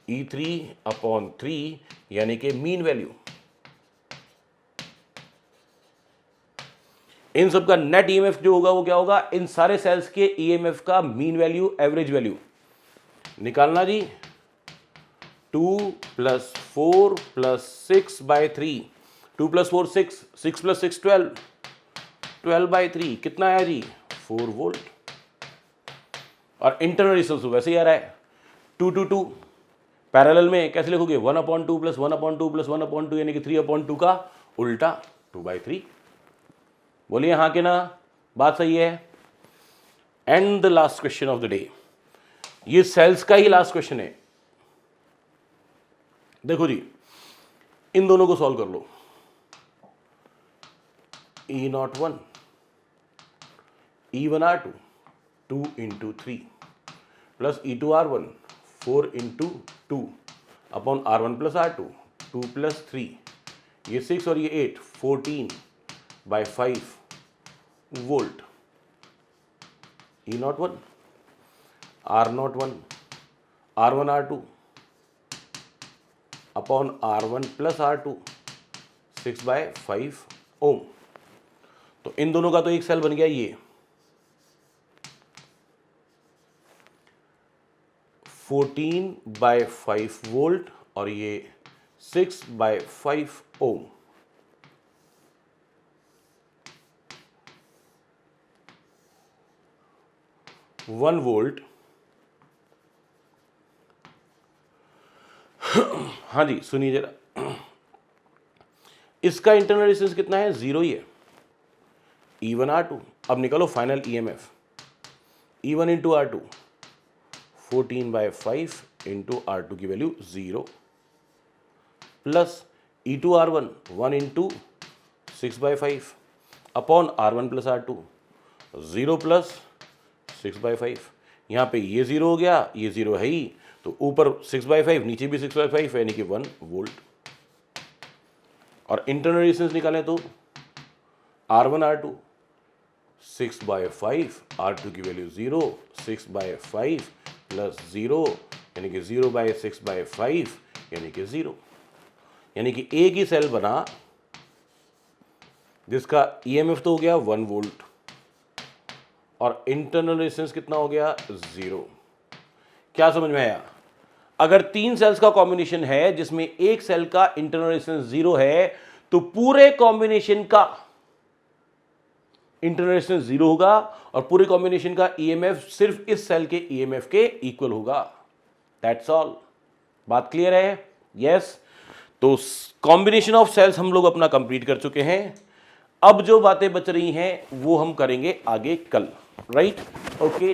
E3 upon 3 यानी कि मीन वैल्यू। इन सब का नेट ईएमएफ जो होगा वो क्या होगा, इन सारे सेल्स के ईएमएफ का मीन वैल्यू एवरेज वैल्यू निकालना जी। 2 प्लस 4 प्लस 6/3, 2 प्लस 4 6, 6 प्लस 6 12, 12/3 कितना आया जी 4 वोल्ट। और इंटरनल रेजिस्टेंस वैसे ही आ रहा है 2 to 2, पैरेलल में कैसे लिखोगे 1/2 प्लस 1/2 प्लस 1/2 यानी कि 3/2 का उल्टा 2/3। बोलिए हाँ कि ना, बात सही है। And the last question of the day, ये सेल्स का ही लास्ट क्वेश्चन है। देखो जी, इन दोनों को सॉल्व कर लो। E01 E1R2 2 into 3 plus E2R1 4 into 2 upon R1 plus R2 2 plus 3, ये 6 और ये 8 14/5 volt. E01 R01 R1 R2 upon R1 plus R2 6/5 ओम। तो इन दोनों का तो एक सेल बन गया ये 14/5 वोल्ट और ये 6/5 ओम। वन वोल्ट हाँ जी सुनिए जरा, इसका इंटरनल रेजिस्टेंस कितना है 0 ही है। E1R2, अब निकालो final EMF. E1 into R2 14/5 into R2 की value 0 plus E2R1 1 into 6/5 upon R1 plus R2 0 plus 6/5। यहाँ पे ये 0 हो गया, ये 0 है ही, तो ऊपर 6/5 नीचे भी 6/5 यानी कि 1 वोल्ट। और इंटरनल रेजिस्टेंस निकालें तो R1 R2 6/5, R2 की वैल्यू 0, 6/5 प्लस 0 यानी कि 0/6/5 यानी कि 0। यानी कि एक ही सेल बना जिसका ईएमएफ तो हो गया 1 वोल्ट और इंटरनल रेजिस्टेंस कितना हो गया 0। क्या समझ में आया? अगर 3 सेल्स का कॉम्बिनेशन है जिसमें एक सेल का इंटरनल रेजिस्टेंस 0 है तो पूरे कॉम्बिनेशन का इंटरनल रेजिस्टेंस 0 होगा और पूरे कॉम्बिनेशन का ईएमएफ सिर्फ इस सेल के ईएमएफ के इक्वल होगा। That's all. बात क्लियर है? यस। तो कॉम्बिनेशन ऑफ सेल्स हम लोग अपना कंप्लीट कर चुके हैं। अब जो बातें बच रही हैं वो हम करेंगे आगे कल। राइट? ओके।